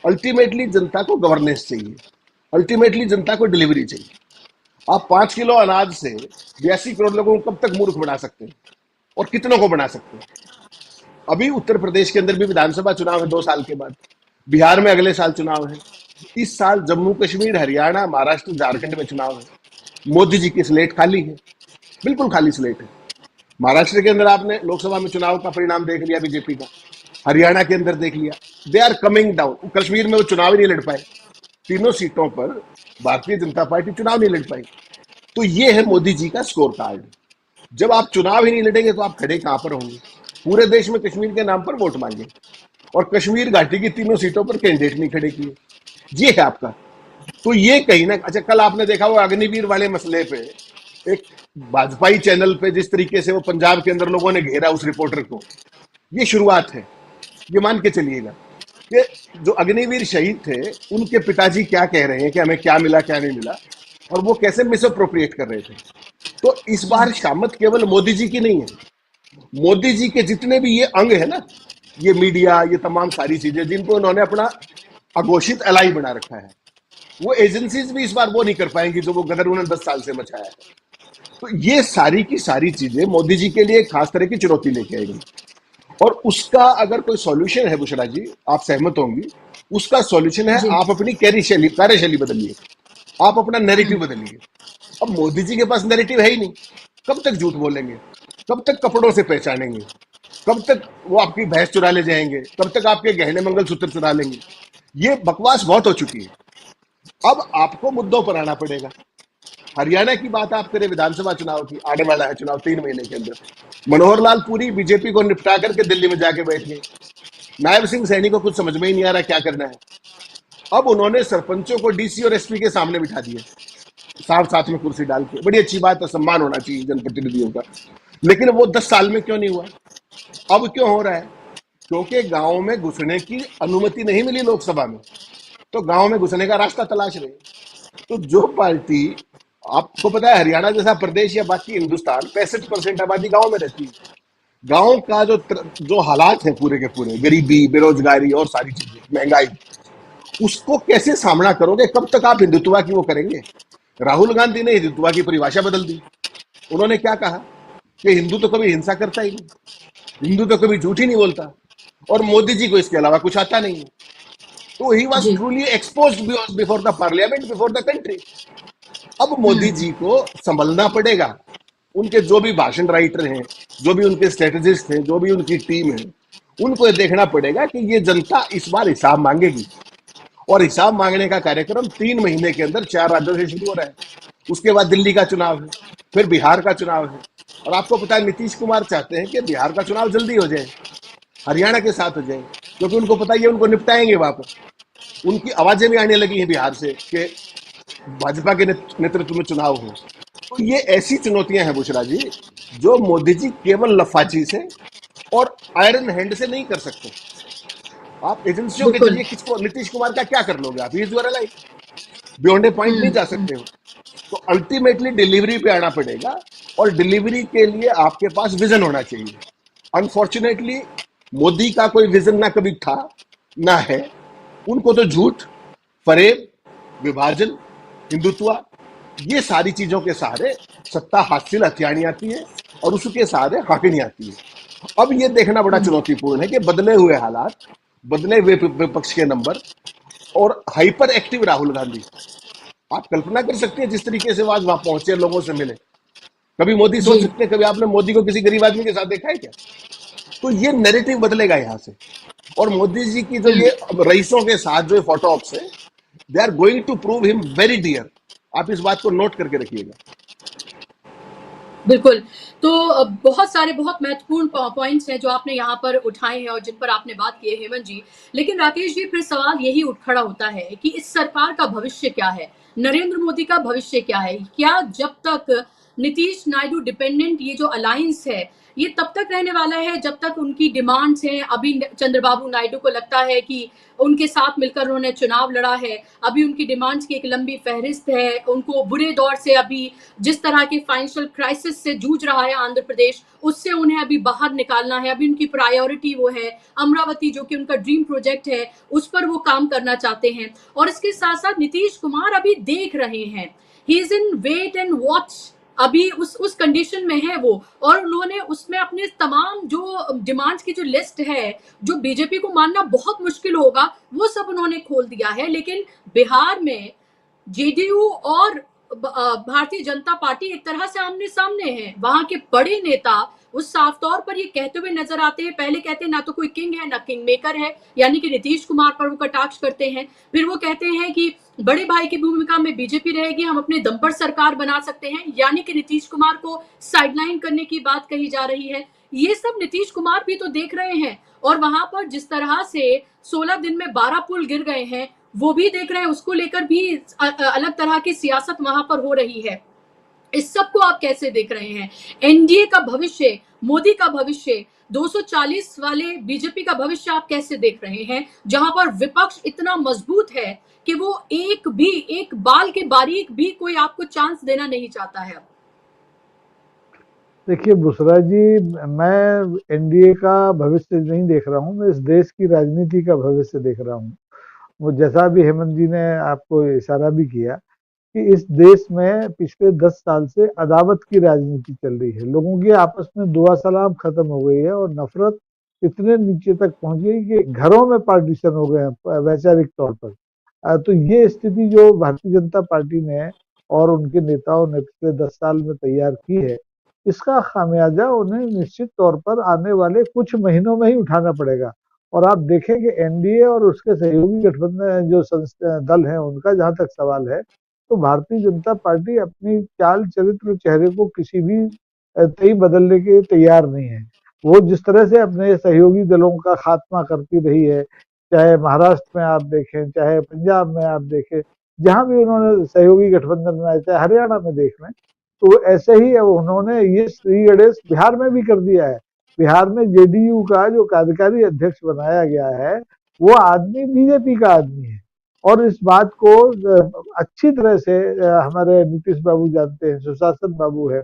अल्टीमेटली जनता को गवर्नेंस चाहिए, अल्टीमेटली जनता को डिलीवरी चाहिए। आप 5 किलो अनाज से 82 करोड़ लोगों को कब तक मूर्ख बना सकते हैं और कितनों को बना सकते हैं? अभी उत्तर प्रदेश के अंदर भी विधानसभा चुनाव है 2 साल के बाद, बिहार में अगले साल चुनाव है, इस साल जम्मू कश्मीर, हरियाणा, महाराष्ट्र, झारखंड में चुनाव है। मोदी जी की स्लेट खाली है, बिल्कुल खाली स्लेट है। महाराष्ट्र के अंदर आपने लोकसभा में चुनाव का परिणाम देख लिया बीजेपी का, हरियाणा के अंदर देख लिया, they are coming down. Kashmir में वो चुनाव ही नहीं लड़ पाए, तीनों सीटों पर भारतीय जनता पार्टी चुनाव नहीं लड़ पाई। तो ये है मोदी जी का स्कोर कार्ड। जब आप चुनाव ही नहीं लड़ेंगे तो आप खड़े कहां पर होंगे? पूरे देश में कश्मीर के नाम पर वोट मांगे और कश्मीर घाटी की तीनों सीटों पर कैंडिडेट नहीं खड़े किए, ये है आपका। तो ये कहीं ना, अच्छा कल आपने देखा वो अग्निवीर वाले मसले पे एक भाजपाई चैनल पे जिस तरीके से वो पंजाब के अंदर लोगों ने घेरा उस रिपोर्टर को, ये शुरुआत है। ये मान के चलिएगा कि जो अग्निवीर शहीद थे उनके पिताजी क्या कह रहे हैं कि हमें क्या मिला क्या नहीं मिला, और वो कैसे मिसअप्रोप्रिएट कर रहे थे। तो इस बार शामत केवल मोदी जी की नहीं है, मोदी जी के जितने भी ये अंग है ना, ये मीडिया, ये तमाम सारी चीजें जिनको उन्होंने अपना अघोषित एलाई बना रखा है, वो एजेंसीज भी इस बार वो नहीं कर पाएंगी जो वो गदर उन्होंने 10 साल से मचाया है। तो ये सारी की सारी चीजें मोदी जी के लिए एक खास तरह की चुनौती लेके आएगी, और उसका अगर कोई सॉल्यूशन है बुशरा जी, आप सहमत होंगी, उसका सॉल्यूशन है जी आप अपनी कार्यशैली बदलिए, आप अपना नैरेटिव बदलिए। अब मोदी जी के पास नैरेटिव है ही नहीं, कब तक झूठ बोलेंगे, कब तक कपड़ों से पहचानेंगे, कब तक वो आपकी भैंस चुरा ले जाएंगे, कब तक आपके गहने मंगलसूत्र चुरा लेंगे? ये बकवास बहुत हो चुकी है। अब आपको मुद्दों पर आना पड़ेगा। हरियाणा की बात आप करें, विधानसभा चुनाव की, आने वाला है चुनाव 3 महीने के अंदर, मनोहर लाल पूरी बीजेपी को निपटा करके दिल्ली में जाके बैठ गए। नायब सिंह सैनी को कुछ समझ में ही नहीं आ रहा क्या करना है। अब उन्होंने सरपंचों को डीसी और एसपी के सामने बिठा दिए, साथ साथ में कुर्सी डाल के। बड़ी अच्छी बात है, सम्मान होना चाहिए जनप्रतिनिधियों का। लेकिन वो 10 साल में क्यों नहीं हुआ? अब क्यों हो रहा है? क्योंकि गांव में घुसने की अनुमति नहीं मिली लोकसभा में, तो गांव में घुसने का रास्ता तलाश रहे। तो जो पार्टी, आपको पता है हरियाणा जैसा प्रदेश या बाकी हिंदुस्तान, 65% आबादी गांव में रहती है। गांव का जो हालात है पूरे के पूरे, गरीबी, बेरोजगारी और सारी चीजें, महंगाई, उसको कैसे सामना करोगे? कब तक आप हिंदुत्व की वो करेंगे? राहुल गांधी ने हिंदुत्व की परिभाषा बदल दी। उन्होंने क्या कहा कि हिंदू तो कभी हिंसा करता ही नहीं, हिंदू तो कभी झूठ ही नहीं बोलता, और मोदी जी को इसके अलावा कुछ आता नहीं है। तो ही वॉज जी truly exposed before the parliament, before the country. अब मोदी जी को संभलना पड़ेगा। उनके जो भी भाषण राइटर हैं, जो भी उनके स्ट्रेटेजिस्ट हैं, जो भी उनकी टीम है, उनको ये देखना पड़ेगा कि ये जनता इस बार हिसाब मांगेगी, और हिसाब मांगने का कार्यक्रम 3 महीने के अंदर 4 राज्यों से शुरू हो रहा है। उसके बाद दिल्ली का चुनाव है, फिर बिहार का चुनाव है, और आपको पता है नीतीश कुमार चाहते हैं कि बिहार का चुनाव जल्दी हो जाए, हरियाणा के साथ हो जाए, क्योंकि उनको पता है ये उनको निपटाएंगे वापस। उनकी आवाजें भी आने लगी हैं बिहार से कि भाजपा के नेतृत्व में चुनाव हो। तो ये ऐसी चुनौतियां हैं बुशरा जी, जो मोदी जी केवल लफाची से और आयरन हैंड से नहीं कर सकते। आप एजेंसियों के बिल्कुल जरिए किसको, नीतीश कुमार का क्या कर लोगे? आप is your life beyond a point नहीं जा सकते हो। तो अल्टीमेटली डिलीवरी पे आना पड़ेगा, और डिलीवरी के लिए आपके पास विजन होना चाहिए। अनफॉर्चुनेटली मोदी का कोई विजन ना कभी था ना है। उनको तो झूठ, फरेब, विभाजन, हिंदुत्व, ये सारी चीजों के सहारे सत्ता हासिल हथियानी आती है, और उसके सहारे हाकिनी आती है। अब ये देखना बड़ा चुनौतीपूर्ण है कि बदले हुए हालात, बदले हुए विपक्ष के नंबर, और हाइपर एक्टिव राहुल गांधी, आप कल्पना कर सकते हैं जिस तरीके से वो आज वहां पहुंचे, लोगों से मिले। कभी मोदी सोच जी सकते हैं, कभी आपने मोदी को किसी गरीब आदमी के साथ देखा है क्या? तो ये नैरेटिव बदलेगा यहां से। और मोदी जी की जो ये रईसों के साथ जो फोटो ऑप्स है, they are going to prove him very dear. आप इस बात को नोट करके रखिएगा। बिल्कुल। तो बहुत सारे बहुत महत्वपूर्ण पॉइंट्स हैं जो आपने यहाँ पर उठाए हैं और जिन पर आपने बात की है हेमंत जी। लेकिन राकेश जी, फिर सवाल यही उठ खड़ा होता है कि इस सरकार का भविष्य क्या है? नरेंद्र मोदी का भविष्य क्या है? क्या जब तक नीतीश नायडू डिपेंडेंट ये जो अलायंस है ये तब तक रहने वाला है जब तक उनकी डिमांड्स हैं? अभी चंद्रबाबू नायडू को लगता है कि उनके साथ मिलकर उन्होंने चुनाव लड़ा है, अभी उनकी डिमांड्स की एक लंबी फहरिस्त है, उनको बुरे दौर से, अभी जिस तरह के फाइनेंशियल क्राइसिस से जूझ रहा है आंध्र प्रदेश, उससे उन्हें अभी बाहर निकालना है। अभी उनकी प्रायोरिटी वो है अमरावती, जो कि उनका ड्रीम प्रोजेक्ट है, उस पर वो काम करना चाहते हैं। और इसके साथ साथ नीतीश कुमार अभी देख रहे हैं, he is in wait and watch, अभी उस कंडीशन में है वो। और उन्होंने उसमें अपने तमाम जो डिमांड्स की जो लिस्ट है, जो बीजेपी को मानना बहुत मुश्किल होगा, वो सब उन्होंने खोल दिया है। लेकिन बिहार में जेडीयू और भारतीय जनता पार्टी एक तरह से आमने सामने हैं। वहां के बड़े नेता उस साफ तौर पर ये कहते हुए नजर आते हैं, पहले कहते हैं ना तो कोई किंग है ना किंग मेकर है, यानी कि नीतीश कुमार पर वो कटाक्ष करते हैं। फिर वो कहते हैं कि बड़े भाई की भूमिका में बीजेपी रहेगी, हम अपने दम पर सरकार बना सकते हैं, यानी कि नीतीश कुमार को साइडलाइन करने की बात कही जा रही है। ये सब नीतीश कुमार भी तो देख रहे हैं। और वहां पर जिस तरह से 16 दिन में 12 पुल गिर गए हैं, वो भी देख रहे हैं, उसको लेकर भी अलग तरह की सियासत वहां पर हो रही है। इस सब को आप कैसे देख रहे हैं? एनडीए का भविष्य, मोदी का भविष्य, 240 वाले बीजेपी का भविष्य आप कैसे देख रहे हैं, जहां पर विपक्ष इतना मजबूत है कि वो एक बाल के बारीक भी कोई आपको चांस देना नहीं चाहता है? देखिए बुशरा जी, मैं एनडीए का भविष्य नहीं देख रहा हूँ, मैं इस देश की राजनीति का भविष्य देख रहा हूँ। वो जैसा भी हेमंत जी ने आपको इशारा भी किया कि इस देश में पिछले 10 साल से अदावत की राजनीति चल रही है, लोगों की आपस में दुआ सलाम खत्म हो गई है और नफरत इतने नीचे तक पहुंच गई कि घरों में पार्टीशन हो गए हैं वैचारिक तौर पर। तो ये स्थिति जो भारतीय जनता पार्टी ने और उनके नेताओं ने पिछले 10 साल में तैयार की है, इसका खामियाजा उन्हें निश्चित तौर पर आने वाले कुछ महीनों में ही उठाना पड़ेगा। और आप देखें कि एनडीए और उसके सहयोगी गठबंधन जो दल हैं, उनका जहां तक सवाल है, तो भारतीय जनता पार्टी अपनी चाल चरित्र चेहरे को किसी भी तय बदलने के तैयार नहीं है। वो जिस तरह से अपने सहयोगी दलों का खात्मा करती रही है, चाहे महाराष्ट्र में आप देखें, चाहे पंजाब में आप देखें, जहां भी उन्होंने सहयोगी गठबंधन बनाए, चाहे हरियाणा में देख लें, तो ऐसे ही अब उन्होंने ये श्री गणेश बिहार में भी कर दिया है। बिहार में जेडीयू का जो कार्यकारी अध्यक्ष बनाया गया है, वो आदमी बीजेपी का आदमी है। और इस बात को अच्छी तरह से हमारे नीतीश बाबू जानते हैं, सुशासन बाबू है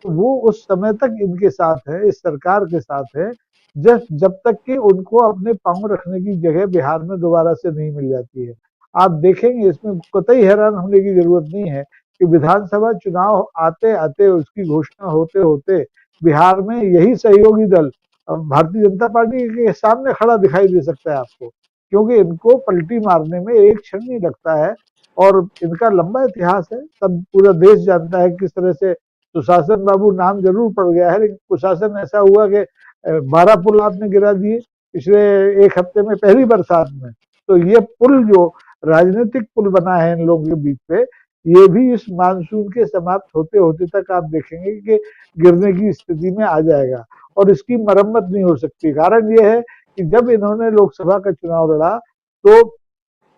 वो उस समय तक इनके साथ है, इस सरकार के साथ है, जब तक कि उनको अपने पांव रखने की जगह बिहार में दोबारा से नहीं मिल जाती है। आप देखेंगे, इसमें कतई हैरान होने की जरूरत नहीं है कि विधानसभा चुनाव आते आते, उसकी घोषणा होते होते बिहार में यही सहयोगी दल भारतीय जनता पार्टी के सामने खड़ा दिखाई दे सकता है आपको, क्योंकि इनको पलटी मारने में एक क्षण नहीं लगता है और इनका लंबा इतिहास है। सब पूरा देश जानता है किस तरह से सुशासन बाबू नाम जरूर पड़ गया है, लेकिन कुशासन ऐसा हुआ कि 12 पुल आपने गिरा दिए पिछले एक हफ्ते में, पहली बरसात में। तो ये पुल जो राजनीतिक पुल बना है इन लोगों के बीच पे, ये भी इस मानसून के समाप्त होते होते तक आप देखेंगे कि गिरने की स्थिति में आ जाएगा और इसकी मरम्मत नहीं हो सकती। कारण ये है कि जब इन्होंने लोकसभा का चुनाव लड़ा तो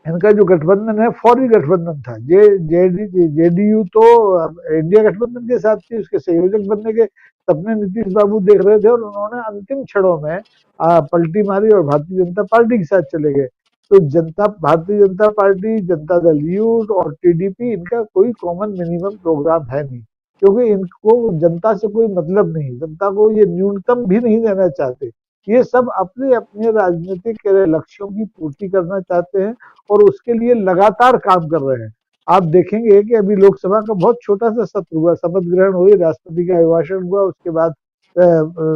इनका जो गठबंधन है फौरी गठबंधन था। जेडीयू तो इंडिया गठबंधन के साथ थी, उसके संयोजक बनने के सपने नीतीश बाबू देख रहे थे और उन्होंने अंतिम क्षणों में पलटी मारी और भारतीय जनता पार्टी के साथ चले गए। तो भारतीय जनता पार्टी, जनता दल यूथ और टीडीपी, इनका कोई कॉमन मिनिमम प्रोग्राम है नहीं, क्योंकि इनको जनता से कोई मतलब नहीं, जनता को ये न्यूनतम भी नहीं देना चाहते। ये सब अपने अपने राजनीतिक लक्ष्यों की पूर्ति करना चाहते हैं और उसके लिए लगातार काम कर रहे हैं। आप देखेंगे कि अभी लोकसभा का बहुत छोटा सा सत्र हुआ, शपथ ग्रहण हुई, राष्ट्रपति का अभिभाषण हुआ, उसके बाद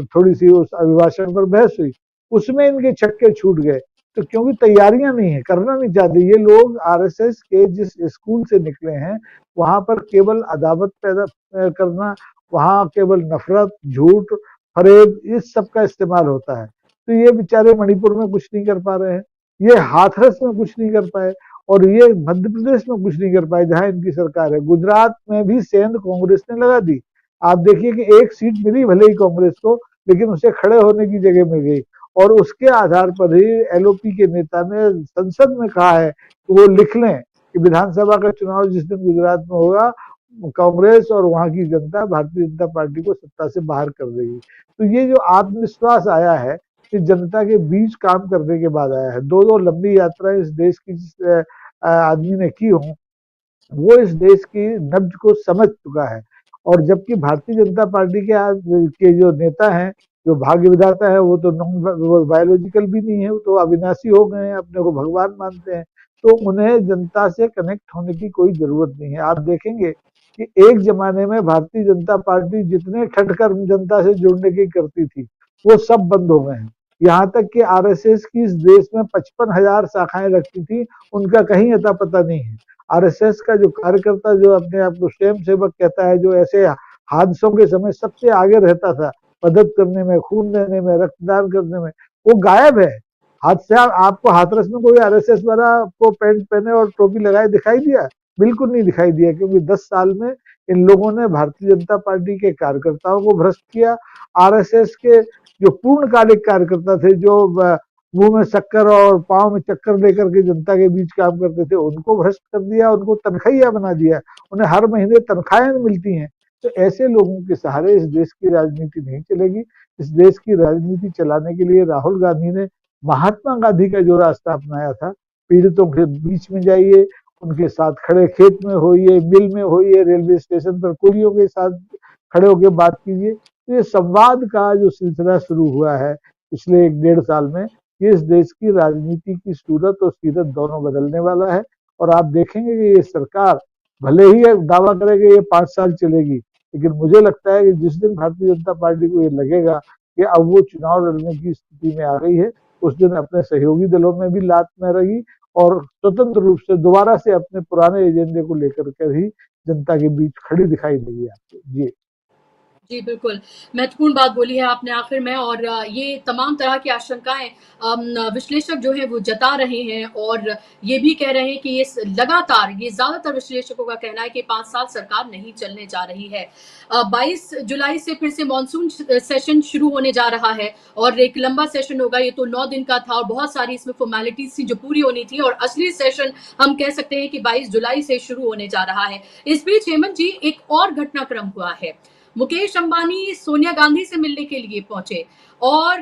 थोड़ी सी उस अभिभाषण पर बहस हुई, उसमें इनके छक्के छूट गए। तो क्योंकि तैयारियां नहीं है, करना नहीं चाहते ये लोग। आरएसएस के जिस स्कूल से निकले हैं, वहां पर केवल अदावत पैदा करना, वहां केवल नफरत, झूठ, फरेब, इस सब का इस्तेमाल होता है। तो ये बेचारे मणिपुर में कुछ नहीं कर पा रहे हैं, ये हाथरस में कुछ नहीं कर पाए और ये मध्य प्रदेश में कुछ नहीं कर पाए जहां इनकी सरकार है। गुजरात में भी सेंध कांग्रेस ने लगा दी। आप देखिए कि एक सीट मिली भले ही कांग्रेस को, लेकिन उसे खड़े होने की जगह मिल गई और उसके आधार पर ही एलओपी के नेता ने संसद में कहा है कि वो लिख लें कि विधानसभा का चुनाव जिस दिन गुजरात में होगा, कांग्रेस और वहां की जनता भारतीय जनता पार्टी को सत्ता से बाहर कर देगी। तो ये जो आत्मविश्वास आया है, ये जनता के बीच काम करने के बाद आया है। दो लंबी यात्राएं इस देश की जिस आदमी ने की हो, वो इस देश की नब्ज को समझ चुका है। और जबकि भारतीय जनता पार्टी के जो नेता हैं, जो भाग्य विधाता है, वो तो नॉन बायोलॉजिकल भी नहीं है, वो तो अविनाशी हो गए हैं, अपने को भगवान मानते हैं। तो उन्हें जनता से कनेक्ट होने की कोई जरूरत नहीं है। आप देखेंगे कि एक जमाने में भारतीय जनता पार्टी जितने ठटकर जनता से जुड़ने की करती थी, वो सब बंद हो गए हैं। यहाँ तक कि आरएसएस की इस देश में 55,000 शाखाएं रखती थी, उनका कहीं अता पता नहीं है। आरएसएस का जो कार्यकर्ता, जो अपने आप को स्वयं सेवक कहता है, जो ऐसे हादसों के समय सबसे आगे रहता था, मदद करने में, खून देने में, रक्तदान करने में, वो गायब है। हादसे आपको हाथरस में कोई आरएसएस वाला आपको पैंट पहने और टोपी लगाए दिखाई दिया? बिल्कुल नहीं दिखाई दिया, क्योंकि 10 साल में इन लोगों ने भारतीय जनता पार्टी के कार्यकर्ताओं को भ्रष्ट किया। आरएसएस के जो पूर्णकालिक कार्यकर्ता थे, जो मुंह में शक्कर और पांव में चक्कर लेकर के जनता के बीच काम करते थे, उनको भ्रष्ट कर दिया, उनको तनख्वाहिया बना दिया, उन्हें हर महीने तनख्वाहें मिलती हैं। तो ऐसे लोगों के सहारे इस देश की राजनीति नहीं चलेगी। इस देश की राजनीति चलाने के लिए राहुल गांधी ने महात्मा गांधी का जो रास्ता अपनाया था, पीड़ितों के बीच में जाइए, उनके साथ खड़े खेत में होइए, मिल में होइए, रेलवे स्टेशन पर कुलियों के साथ खड़े होकर बात कीजिए। तो ये संवाद का जो सिलसिला शुरू हुआ है पिछले 1-1.5 साल में, ये इस देश की राजनीति की सूरत और सीरत दोनों बदलने वाला है। और आप देखेंगे कि ये सरकार भले ही दावा करेगी ये 5 साल चलेगी, लेकिन मुझे लगता है कि जिस दिन भारतीय जनता पार्टी को ये लगेगा कि अब वो चुनाव लड़ने की स्थिति में आ गई है, उस दिन अपने सहयोगी दलों में भी लात में रहेगी और स्वतंत्र रूप से दोबारा से अपने पुराने एजेंडे को लेकर के ही जनता के बीच खड़ी दिखाई देगी आपको। जी जी, बिल्कुल। महत्वपूर्ण बात बोली है आपने आखिर में, और ये तमाम तरह की आशंकाएँ विश्लेषक जो हैं वो जता रहे हैं, और ये भी कह रहे हैं कि ये ज़्यादातर विश्लेषकों का कहना है कि 5 साल सरकार नहीं चलने जा रही है। 22 जुलाई से फिर से मॉनसून सेशन शुरू होने जा रहा है, और एक लंबा सेशन होगा। ये तो 9 दिन का था, और बहुत सारी इसमें फ़ॉर्मेलिटीज़ थी जो पूरी होनी थी, और असली सेशन हम कह सकते हैं कि 22 जुलाई से शुरू होने जा रहा है। इस बीच हेमंत जी, एक और घटनाक्रम हुआ है। मुकेश अंबानी सोनिया गांधी से मिलने के लिए पहुंचे, और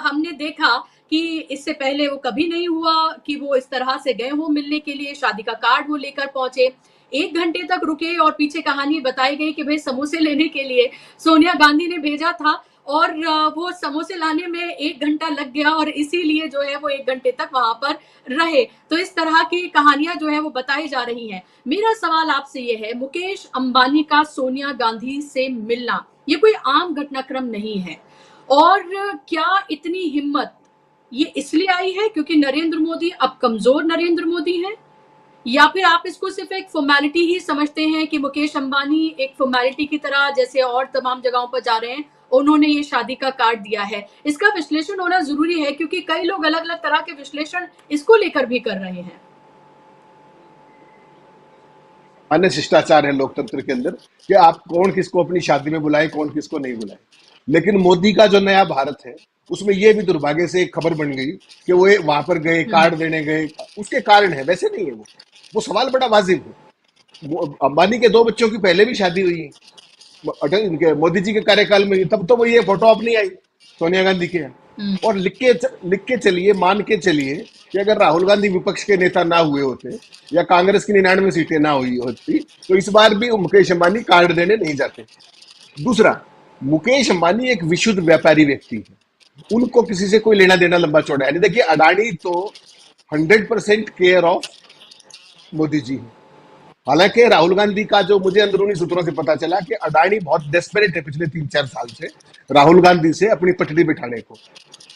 हमने देखा कि इससे पहले वो कभी नहीं हुआ कि वो इस तरह से गए हो मिलने के लिए। शादी का कार्ड वो लेकर पहुंचे, 1 घंटे तक रुके, और पीछे कहानी बताई गई कि भाई समोसे लेने के लिए सोनिया गांधी ने भेजा था, और वो समोसे लाने में 1 घंटा लग गया, और इसीलिए जो है वो 1 घंटे तक वहां पर रहे। तो इस तरह की कहानियां जो है वो बताई जा रही हैं। मेरा सवाल आपसे ये है, मुकेश अंबानी का सोनिया गांधी से मिलना ये कोई आम घटनाक्रम नहीं है, और क्या इतनी हिम्मत ये इसलिए आई है क्योंकि नरेंद्र मोदी अब कमजोर नरेंद्र मोदी हैं, या फिर आप इसको सिर्फ एक फॉर्मेलिटी ही समझते हैं कि मुकेश अंबानी एक फॉर्मेलिटी की तरह जैसे और तमाम जगहों पर जा रहे हैं, उन्होंने ये शादी का कार्ड दिया है? इसका विश्लेषण होना जरूरी है, क्योंकि कई लोग अलग अलग तरह के विश्लेषण इसको लेकर भी कर रहे हैं। अन्य शिष्टाचार है लोकतंत्र के अंदर कि आप कौन किसको अपनी शादी में बुलाए, कौन किसको नहीं बुलाए। लेकिन मोदी का जो नया भारत है, उसमें ये भी दुर्भाग्य से एक खबर बन गई कि वो वहां पर गए, कार्ड देने गए, उसके कारण है, वैसे नहीं है। वो सवाल बड़ा वाजिब है। अंबानी के 2 बच्चों की पहले भी शादी हुई है अटल इनके मोदी जी के कार्यकाल में, तब तो वो ये फोटो ऑप नहीं आई सोनिया गांधी के यहाँ। और लिख के चलिए, मान के चलिए कि अगर राहुल गांधी विपक्ष के नेता ना हुए होते या कांग्रेस की 99 सीटें ना हुई होती, तो इस बार भी मुकेश अंबानी कार्ड देने नहीं जाते। दूसरा, मुकेश अंबानी एक विशुद्ध व्यापारी व्यक्ति है, उनको किसी से कोई लेना देना लंबा चौड़ा है नहीं। देखिए, अडानी तो 100% केयर ऑफ मोदी जी है। हालांकि राहुल गांधी का जो मुझे अंदरूनी सूत्रों से पता चला कि अडानी बहुत डेस्परेट है पिछले 3-4 साल से राहुल गांधी से अपनी पटड़ी बिठाने को,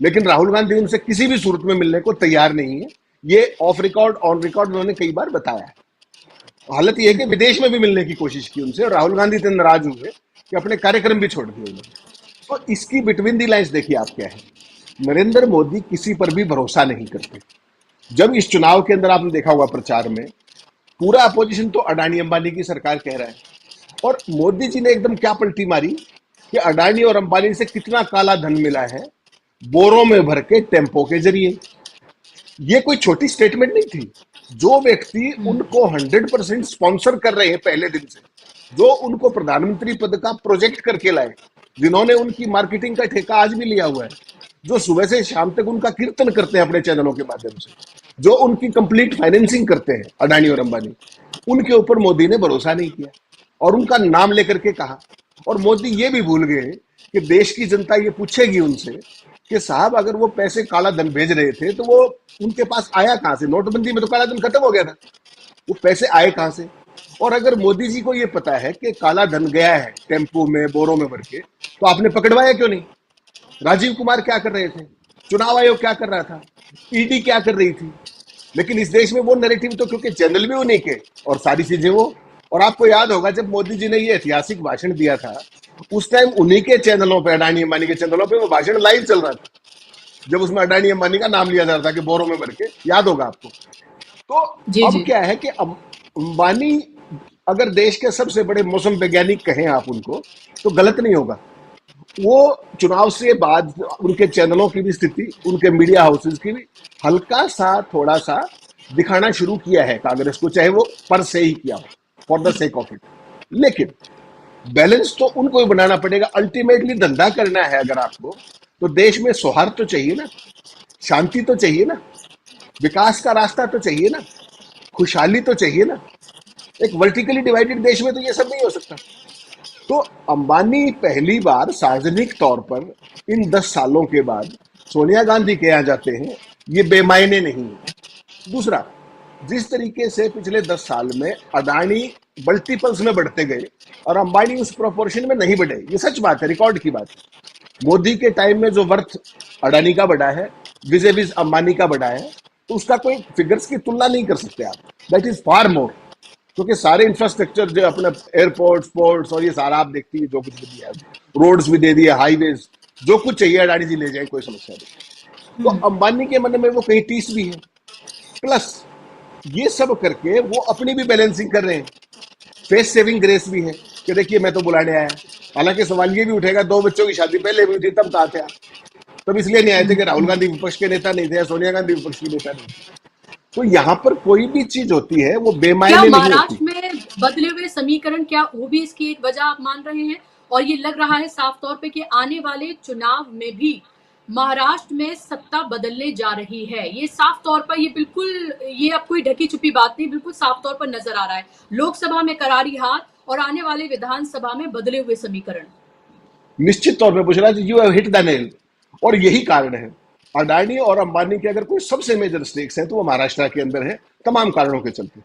लेकिन राहुल गांधी उनसे किसी भी सूरत में मिलने को तैयार नहीं है। ये ऑफ रिकॉर्ड ऑन रिकॉर्ड उन्होंने कई बार बताया है। हालत यह है कि विदेश में भी मिलने की कोशिश की उनसे, और राहुल गांधी इतने नाराज हुए कि अपने कार्यक्रम भी छोड़ दिए उन्होंने। तो इसकी बिटवीन दी लाइन्स देखिए आप क्या है। नरेंद्र मोदी किसी पर भी भरोसा नहीं करते। जब इस चुनाव के अंदर आपने देखा होगा प्रचार में, पूरा अपोजिशन तो अडानी अंबानी की सरकार कह रहा है, और मोदी जी ने एकदम क्या पलटी मारी कि अडानी और अंबानी से कितना काला धन मिला है, बोरों में भर के टेम्पो के जरिए। ये कोई छोटी स्टेटमेंट नहीं थी। जो व्यक्ति उनको 100% स्पॉन्सर कर रहे हैं पहले दिन से, जो उनको प्रधानमंत्री पद का प्रोजेक्ट करके लाए, जिन्होंने उनकी मार्केटिंग का ठेका आज भी लिया हुआ है, जो सुबह से शाम तक उनका कीर्तन करते हैं अपने चैनलों के माध्यम से, जो उनकी कंप्लीट फाइनेंसिंग करते हैं, अडानी और अंबानी, उनके ऊपर मोदी ने भरोसा नहीं किया और उनका नाम लेकर के कहा। और मोदी ये भी भूल गए कि देश की जनता ये पूछेगी उनसे कि साहब अगर वो पैसे काला धन भेज रहे थे तो वो उनके पास आया कहां से? नोटबंदी में तो काला धन खत्म हो गया था, वो पैसे आए कहां से? और अगर मोदी जी को ये पता है कि काला धन गया है टेम्पो में, बोरों में भर के, तो आपने पकड़वाया क्यों नहीं? राजीव कुमार क्या कर रहे थे? चुनाव आयोग क्या कर रहा था? ईडी क्या कर रही थी? लेकिन इस देश में वो नैरेटिव तो क्योंकि चैनल भी उन्हीं के और सारी चीजें वो। और आपको याद होगा जब मोदी जी ने ये ऐतिहासिक भाषण दिया था, उस टाइम उन्हीं के चैनलों पे, अडानी अंबानी के चैनलों पे वो भाषण लाइव चल रहा था, जब उसमें अडानी अंबानी का नाम लिया जा रहा था कि बोरों में भर के, याद होगा आपको। तो जी अब जी। क्या है कि अंबानी अगर देश के सबसे बड़े मौसम वैज्ञानिक कहें आप उनको, तो गलत नहीं होगा। वो चुनाव से बाद उनके चैनलों की भी स्थिति, उनके मीडिया हाउसेज की भी हल्का सा थोड़ा सा दिखाना शुरू किया है कांग्रेस को, चाहे वो पर से ही किया हो, for the sake of it. लेकिन बैलेंस तो उनको ही बनाना पड़ेगा। अल्टीमेटली धंधा करना है अगर आपको, तो देश में सौहार्द तो चाहिए ना, शांति तो चाहिए ना, विकास का रास्ता तो चाहिए ना, खुशहाली तो चाहिए ना। एक वर्टिकली डिवाइडेड देश में तो ये सब नहीं हो सकता। तो अंबानी पहली बार सार्वजनिक तौर पर इन 10 सालों के बाद सोनिया गांधी के यहाँ जाते हैं, ये बेमायने नहीं है। दूसरा, जिस तरीके से पिछले 10 साल में अडानी मल्टीपल्स में बढ़ते गए और अंबानी उस प्रोपोर्शन में नहीं बढ़े, ये सच बात है, रिकॉर्ड की बात है। मोदी के टाइम में जो वर्थ अडानी का बढ़ा है विज विज अंबानी का बढ़ा है, तो उसका कोई फिगर्स की तुलना नहीं कर सकते आप। दैट इज फार मोर, क्योंकि सारे इंफ्रास्ट्रक्चर जो अपने एयरपोर्ट्स, पोर्ट्स और ये सारा आप देखती है, जो कुछ भी दिया है, रोड्स भी दे दिए, हाईवेज, जो कुछ चाहिए अडानी जी ले जाए, कोई समस्या नहीं। तो अंबानी के मन में वो कहीं टीस भी है, प्लस ये सब करके वो अपनी भी बैलेंसिंग कर रहे हैं। फेस सेविंग ग्रेस भी है कि देखिए मैं तो बुलाने आया। हालांकि सवाल ये भी उठेगा, 2 बच्चों की शादी पहले भी थी, तब कहा थे आप? तब इसलिए नहीं आए थे कि राहुल गांधी विपक्ष के नेता नहीं थे, सोनिया गांधी विपक्ष के नेता नहीं थे। तो यहाँ पर कोई भी चीज होती है वो बेमायने नहीं होती। महाराष्ट्र में बदले हुए समीकरण, क्या वो भी इसकी एक वजह आप मान रहे हैं? और ये लग रहा है साफ तौर पे कि आने वाले चुनाव में भी महाराष्ट्र में सत्ता बदलने जा रही है। ये साफ तौर पर, ये बिल्कुल, ये अब कोई ढकी छुपी बात नहीं, बिल्कुल साफ तौर पर नजर आ रहा है। लोकसभा में करारी हार और आने वाले विधानसभा में बदले हुए समीकरण। निश्चित तौर पे Pushparaj, you have hit the nail. और यही कारण है, अडानी और अंबानी के अगर कोई सबसे मेजर स्टेक्स हैं तो वो महाराष्ट्र के अंदर है, तमाम कारणों के चलते।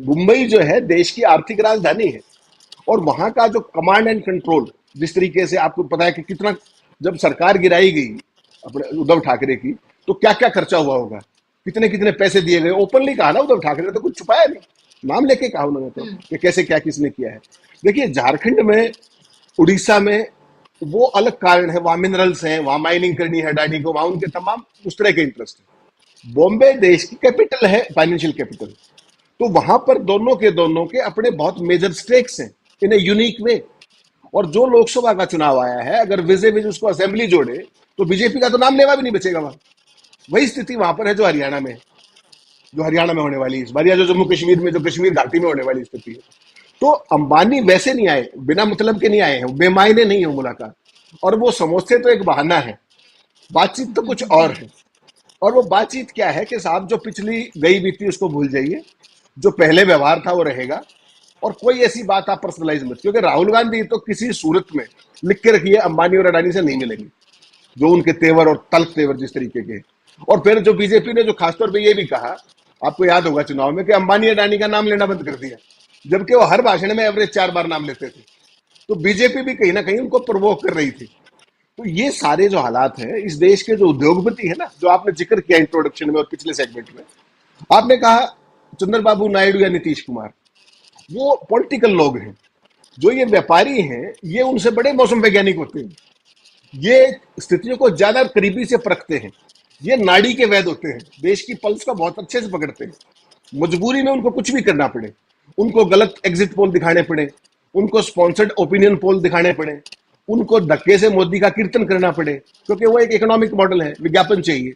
मुंबई जो है देश की आर्थिक राजधानी है, और वहां का जो कमांड एंड कंट्रोल, जिस तरीके से आपको पता है कि कितना, जब सरकार गिराई गई अपने उद्धव ठाकरे की, तो क्या क्या खर्चा हुआ होगा, कितने कितने पैसे दिए गए, ओपनली कहा ना उद्धव ठाकरे ने, तो कुछ छुपाया नहीं, नाम लेके कहा उन्होंने तो कि कैसे क्या किसने किया है। देखिए झारखंड में, उड़ीसा में वो अलग कारण है, वहां मिनरल्स हैं, वहां माइनिंग करनी है अडानी को, वहां उनके तमाम उस तरह के इंटरेस्ट है। बॉम्बे देश की कैपिटल है, फाइनेंशियल कैपिटल, तो वहां पर दोनों के अपने बहुत मेजर स्टेक्स हैं इन ए यूनिक वे। और जो लोकसभा का चुनाव आया है, अगर विजय विज उसको असेंबली जोड़े तो बीजेपी का तो नाम लेवा भी नहीं बचेगा वहां। वही स्थिति वहां पर है जो हरियाणा में है, जो हरियाणा में होने वाली इस बार, या जो जम्मू कश्मीर में, जो कश्मीर घाटी में होने वाली स्थिति है। तो अंबानी वैसे नहीं आए, बिना मतलब के नहीं आए हैं, बेमायने नहीं हो मुलाकात। और वो समझते तो एक बहाना है, बातचीत तो कुछ और है। और वो बातचीत क्या है कि साहब जो पिछली गई बीती उसको भूल जाइए, जो पहले व्यवहार था वो रहेगा, और कोई ऐसी बात आप पर्सनलाइज मत, क्योंकि राहुल गांधी तो किसी सूरत में लिख के रखिए अंबानी और अडानी से नहीं मिलेंगे, जो उनके तेवर और तल्ख तेवर जिस तरीके के। और फिर जो बीजेपी ने जो खासतौर पे ये भी कहा, आपको याद होगा चुनाव में, कि अंबानी अडानी का नाम लेना बंद कर दिया, जबकि वो हर भाषण में एवरेज 4 बार नाम लेते थे। तो बीजेपी भी कहीं ना कहीं उनको प्रवोक कर रही थी। तो ये सारे जो हालात हैं, इस देश के जो उद्योगपति है ना, जो आपने जिक्र किया इंट्रोडक्शन में और पिछले सेगमेंट में, आपने कहा चंद्रबाबू नायडू या नीतीश कुमार, वो पॉलिटिकल लोग हैं। जो ये व्यापारी हैं, ये उनसे बड़े मौसम वैज्ञानिक होते हैं, ये स्थितियों को ज्यादा करीबी से परखते हैं, ये नाड़ी के वैद होते हैं, देश की पल्स को बहुत अच्छे से पकड़ते हैं। मजबूरी में उनको कुछ भी करना पड़े, उनको गलत एग्जिट पोल दिखाने पड़े, उनको स्पॉन्सर्ड ओपिनियन पोल दिखाने पड़े, उनको धक्के से मोदी का कीर्तन करना पड़े, क्योंकि वो एक इकोनॉमिक मॉडल है, विज्ञापन चाहिए,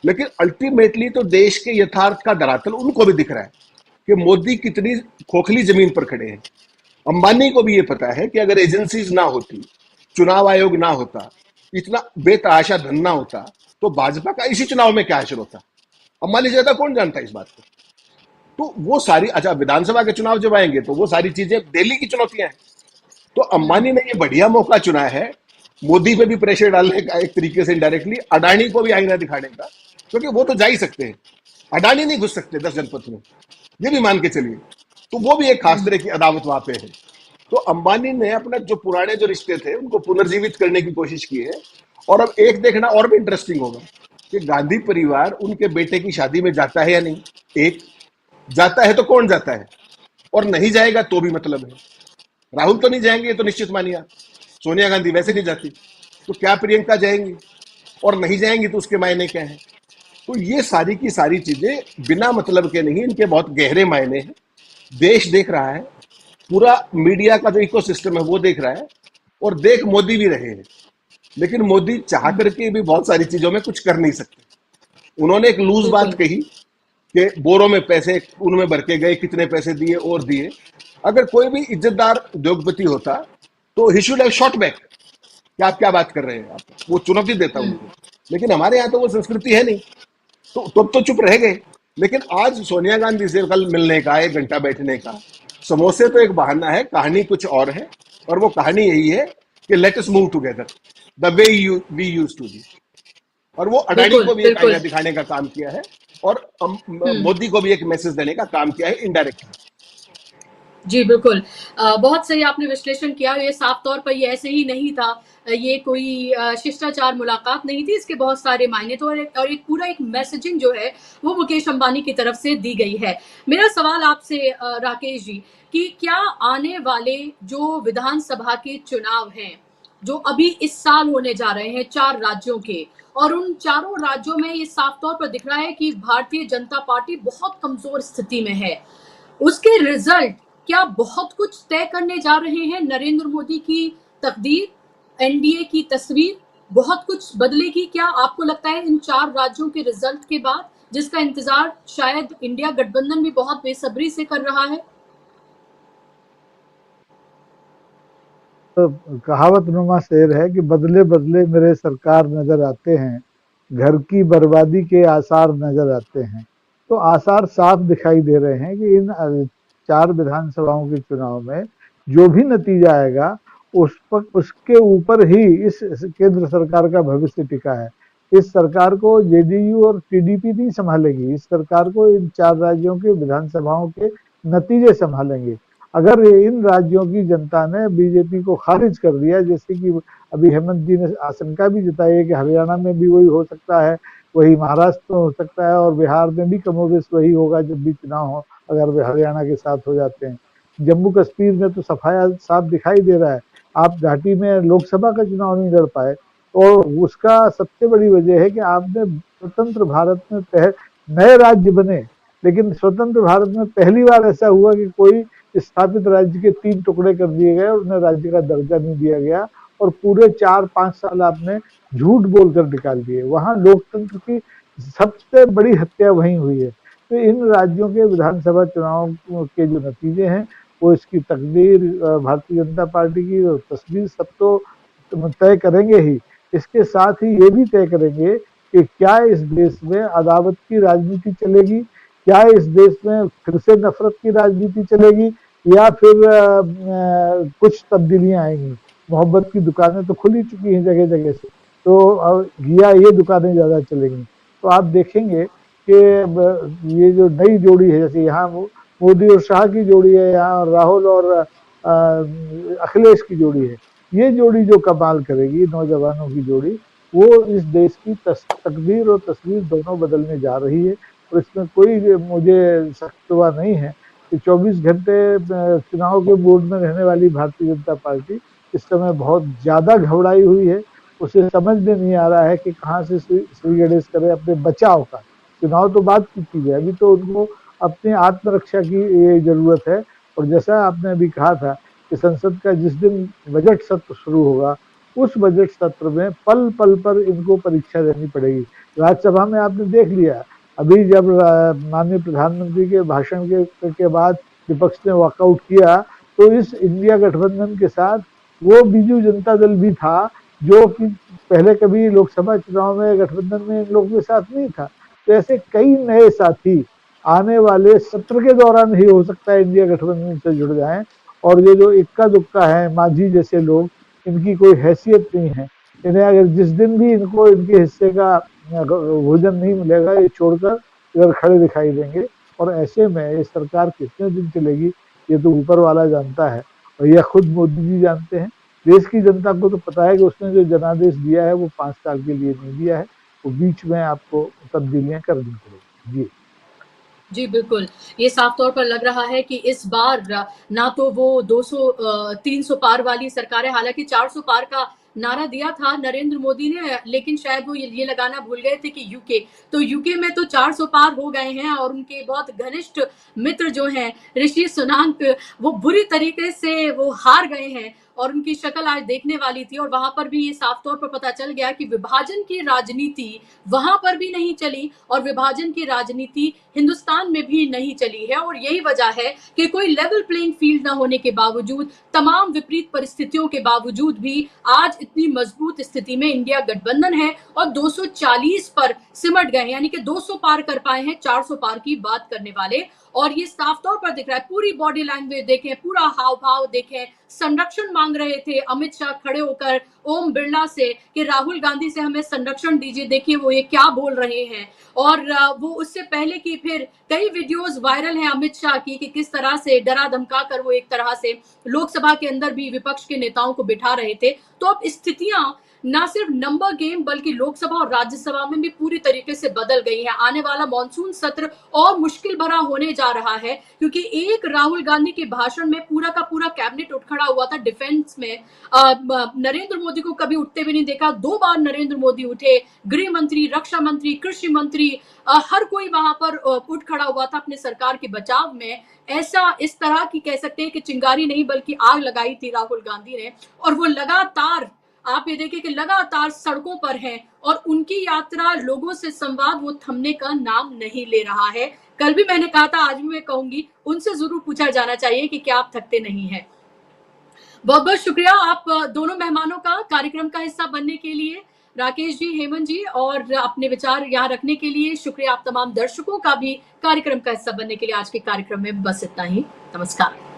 लेकिन अल्टीमेटली तो देश के यथार्थ का धरातल उनको भी दिख रहा है कि मोदी कितनी खोखली जमीन पर खड़े हैं। अंबानी को भी ये पता है कि अगर एजेंसीज ना होती, चुनाव आयोग ना होता, इतना बेतहाशा धन ना होता, तो भाजपा का इसी चुनाव में क्या असर होता। अंबानी से ज्यादा कौन जानता है इस बात को। तो वो सारी, अच्छा विधानसभा के चुनाव जब आएंगे तो वो सारी चीजें दिल्ली की चुनौतियां हैं। तो अंबानी ने ये बढ़िया मौका चुना है मोदी पे भी प्रेशर डालने का, एक तरीके से इनडायरेक्टली अडानी को भी आईना दिखाने का, क्योंकि वो तो जा ही सकते हैं, अडानी नहीं घुस सकते 10 जनपद में, ये भी मान के चलिए। तो वो भी एक खास तरह की अदावत वहां पे है। तो अंबानी ने अपना जो पुराने जो रिश्ते थे उनको पुनर्जीवित करने की कोशिश की है। और अब एक देखना और भी इंटरेस्टिंग होगा कि गांधी परिवार उनके बेटे की शादी में जाता है या नहीं। एक जाता है तो कौन जाता है, और नहीं जाएगा तो भी मतलब है। राहुल तो नहीं जाएंगे, ये तो निश्चित मानिए आप। सोनिया गांधी वैसे नहीं जाती, तो क्या प्रियंका जाएंगी, और नहीं जाएंगी तो उसके मायने क्या है। तो ये सारी की सारी चीजें बिना मतलब के नहीं, इनके बहुत गहरे मायने हैं। देश देख रहा है, पूरा मीडिया का जो इकोसिस्टम है वो देख रहा है, और देख मोदी भी रहे हैं। लेकिन मोदी चाह करके भी बहुत सारी चीजों में कुछ कर नहीं सकते। उन्होंने एक लूज बात कही कि बोरों में पैसे उनमें भर के गए, कितने पैसे दिए और दिए। अगर कोई भी इज्जतदार उद्योगपति होता तो he should have shot back कि आप क्या बात कर रहे हैं, आप, वो चुनौती देता उनको। लेकिन हमारे यहाँ तो वो संस्कृति है नहीं, तो तब तो चुप रह गए। लेकिन आज सोनिया गांधी से कल मिलने का, 1 घंटा बैठने का, समोसे तो एक बहाना है, कहानी कुछ और है। और वो कहानी यही है कि let us move together the way we used to be. और वो अडानी को भी एक आईना दिखाने का काम किया है, और मोदी को भी एक मैसेज देने का काम किया है इनडायरेक्टली। जी बिल्कुल। बहुत सही आपने विश्लेषण किया। ये साफ तौर पर ये ऐसे ही नहीं था, ये कोई शिष्टाचार मुलाकात नहीं थी, इसके बहुत सारे मायने थे, और एक पूरा एक मैसेजिंग जो है वो मुकेश अंबानी की तरफ से दी गई है। मेरा सवाल आपसे राकेश जी, कि क्या आने वाले जो विधानसभा के चुनाव हैं, जो अभी इस साल होने जा रहे हैं 4 राज्यों के, और उन चारों राज्यों में ये साफ तौर पर दिख रहा है कि भारतीय जनता पार्टी बहुत कमजोर स्थिति में है, उसके रिजल्ट क्या बहुत कुछ तय करने जा रहे हैं? नरेंद्र मोदी की तकदीर, एनडीए की तस्वीर बहुत कुछ बदलेगी क्या? आपको लगता है इन 4 राज्यों के रिजल्ट के बाद, जिसका इंतजार शायद इंडिया गठबंधन भी बहुत बेसब्री से कर रहा है? तो कहावत नुमा शेर है कि बदले बदले मेरे सरकार नजर आते हैं, घर की बर्बादी के आसार नजर आते हैं। तो आसार साफ दिखाई दे रहे हैं कि इन 4 विधानसभाओं के चुनाव में जो भी नतीजा आएगा उसके ऊपर ही इस केंद्र सरकार का भविष्य टिका है। इस सरकार को जेडीयू और टीडीपी नहीं संभालेगी, इस सरकार को इन 4 राज्यों के विधानसभाओं के नतीजे संभालेंगे। अगर इन राज्यों की जनता ने बीजेपी को खारिज कर दिया, जैसे कि अभी हेमंत जी ने आशंका भी जताई है कि हरियाणा में भी वही हो सकता है, वही महाराष्ट्र में हो सकता है, और बिहार में भी कमोबेश वही होगा जब भी चुनाव हो, अगर वे हरियाणा के साथ हो जाते हैं। जम्मू कश्मीर में तो सफाया साफ दिखाई दे रहा है। आप घाटी में लोकसभा का चुनाव नहीं लड़ पाए, और उसका सबसे बड़ी वजह है कि आपने स्वतंत्र भारत में नए राज्य बने, लेकिन स्वतंत्र भारत में पहली बार ऐसा हुआ कि कोई स्थापित राज्य के 3 टुकड़े कर दिए गए, उन्हें राज्य का दर्जा नहीं दिया गया, और पूरे 4-5 साल आपने झूठ बोलकर निकाल दिए। वहां लोकतंत्र की सबसे बड़ी हत्या वहीं हुई है। तो इन राज्यों के विधानसभा चुनाव के जो नतीजे हैं वो इसकी तकदीर, भारतीय जनता पार्टी की तस्वीर सब तो तय करेंगे ही। इसके साथ ही ये भी तय करेंगे कि क्या इस देश में अदावत की राजनीति चलेगी, क्या इस देश में फिर से नफरत की राजनीति चलेगी, या फिर कुछ तब्दीलियां आएंगी। मोहब्बत की दुकानें तो खुली चुकी हैं जगह जगह से, तो या ये दुकानें ज्यादा चलेंगी। तो आप देखेंगे कि ये जो नई जोड़ी है, जैसे यहाँ मोदी और शाह की जोड़ी है, यहाँ राहुल और अखिलेश की जोड़ी है, ये जोड़ी जो कमाल करेगी, नौजवानों की जोड़ी, वो इस देश की तकदीर और तस्वीर दोनों बदलने जा रही है। और इसमें कोई मुझे शक्तवा नहीं है कि 24 घंटे चुनाव के बोर्ड में रहने वाली भारतीय जनता पार्टी इस समय बहुत ज्यादा घबराई हुई है। उसे समझ में नहीं आ रहा है कि कहाँ से श्री गणेश करे अपने बचाव का। चुनाव तो बात की चीज है, अभी तो उनको अपनी आत्मरक्षा की जरूरत है। और जैसा आपने अभी कहा था कि संसद का जिस दिन बजट सत्र शुरू होगा उस बजट सत्र में पल पल पर इनको परीक्षा देनी पड़ेगी। राज्यसभा में आपने देख लिया, अभी जब माननीय प्रधानमंत्री के भाषण के बाद विपक्ष ने वॉकआउट किया, तो इस इंडिया गठबंधन के साथ वो बीजू जनता दल भी था, जो कि पहले कभी लोकसभा चुनाव में गठबंधन में इन लोगों के साथ नहीं था। तो ऐसे कई नए साथी आने वाले सत्र के दौरान ही हो सकता है इंडिया गठबंधन से जुड़ जाएं, और ये जो इक्का दुक्का है मांझी जैसे लोग, इनकी कोई हैसियत नहीं है। इन्हें अगर जिस दिन भी इनको इनके हिस्से का भोजन नहीं मिलेगा, ये छोड़कर इधर खड़े दिखाई देंगे। और ऐसे में ये सरकार कितने दिन चलेगी ये तो ऊपर वाला जानता है, और यह खुद मोदी जी जानते हैं। देश की जनता को तो पता है कि उसने जो जनादेश दिया है वो 5 साल के लिए नहीं दिया है, वो बीच में आपको तब्दीलियां करनी पड़ेगी। जी जी बिल्कुल, ये साफ तौर पर लग रहा है कि इस बार ना तो वो 300 पार वाली सरकार है, हालांकि 400 पार का नारा दिया था नरेंद्र मोदी ने, लेकिन शायद वो ये लगाना भूल गए थे कि यूके में तो 400 पार हो गए हैं, और उनके बहुत घनिष्ठ मित्र जो हैं ऋषि सुनाक, वो बुरी तरीके से वो हार गए हैं, और उनकी शक्ल आज देखने वाली थी। और वहां पर भी ये साफ तौर पर पता चल गया कि विभाजन की राजनीति वहां पर भी नहीं चली, और विभाजन की राजनीति हिंदुस्तान में भी नहीं चली है। और यही वजह है कि कोई लेवल प्लेइंग फील्ड न होने के बावजूद, तमाम विपरीत परिस्थितियों के बावजूद भी आज इतनी मजबूत स्थिति में इंडिया गठबंधन है, और 240 पर सिमट गए, यानी कि 200 पार कर पाए हैं 400 पार की बात करने वाले। और ये साफ तौर पर दिख रहा है, पूरी बॉडी लैंग्वेज देखें, पूरा हाव भाव देखें। संरक्षण मांग रहे थे अमित शाह खड़े होकर ओम बिरला से कि राहुल गांधी से हमें संरक्षण दीजिए, देखिए वो ये क्या बोल रहे हैं। और वो उससे पहले की फिर कई वीडियोस वायरल हैं अमित शाह की कि किस तरह से डरा धमका कर वो एक तरह से लोकसभा के अंदर भी विपक्ष के नेताओं को बिठा रहे थे। तो अब स्थितियां ना सिर्फ नंबर गेम बल्कि लोकसभा और राज्यसभा में भी पूरी तरीके से बदल गई है। आने वाला मॉनसून सत्र और मुश्किल भरा होने जा रहा है, क्योंकि एक राहुल गांधी के भाषण में पूरा का पूरा कैबिनेट उठ खड़ा हुआ था डिफेंस में। नरेंद्र मोदी को कभी उठते भी नहीं देखा, 2 बार नरेंद्र मोदी उठे, गृह मंत्री, रक्षा मंत्री, कृषि मंत्री, हर कोई वहां पर उठ खड़ा हुआ था अपने सरकार के बचाव में। ऐसा इस तरह की कह सकते हैं कि चिंगारी नहीं बल्कि आग लगाई थी राहुल गांधी ने, और वो लगातार, आप ये देखिए कि लगातार सड़कों पर हैं, और उनकी यात्रा, लोगों से संवाद, वो थमने का नाम नहीं ले रहा है। कल भी मैंने कहा था, आज भी मैं कहूंगी, उनसे जरूर पूछा जाना चाहिए कि क्या आप थकते नहीं हैं। बहुत बहुत शुक्रिया आप दोनों मेहमानों का कार्यक्रम का हिस्सा बनने के लिए, राकेश जी, हेमंत जी, और अपने विचार यहाँ रखने के लिए शुक्रिया। आप तमाम दर्शकों का भी कार्यक्रम का हिस्सा बनने के लिए। आज के कार्यक्रम में बस इतना ही। नमस्कार।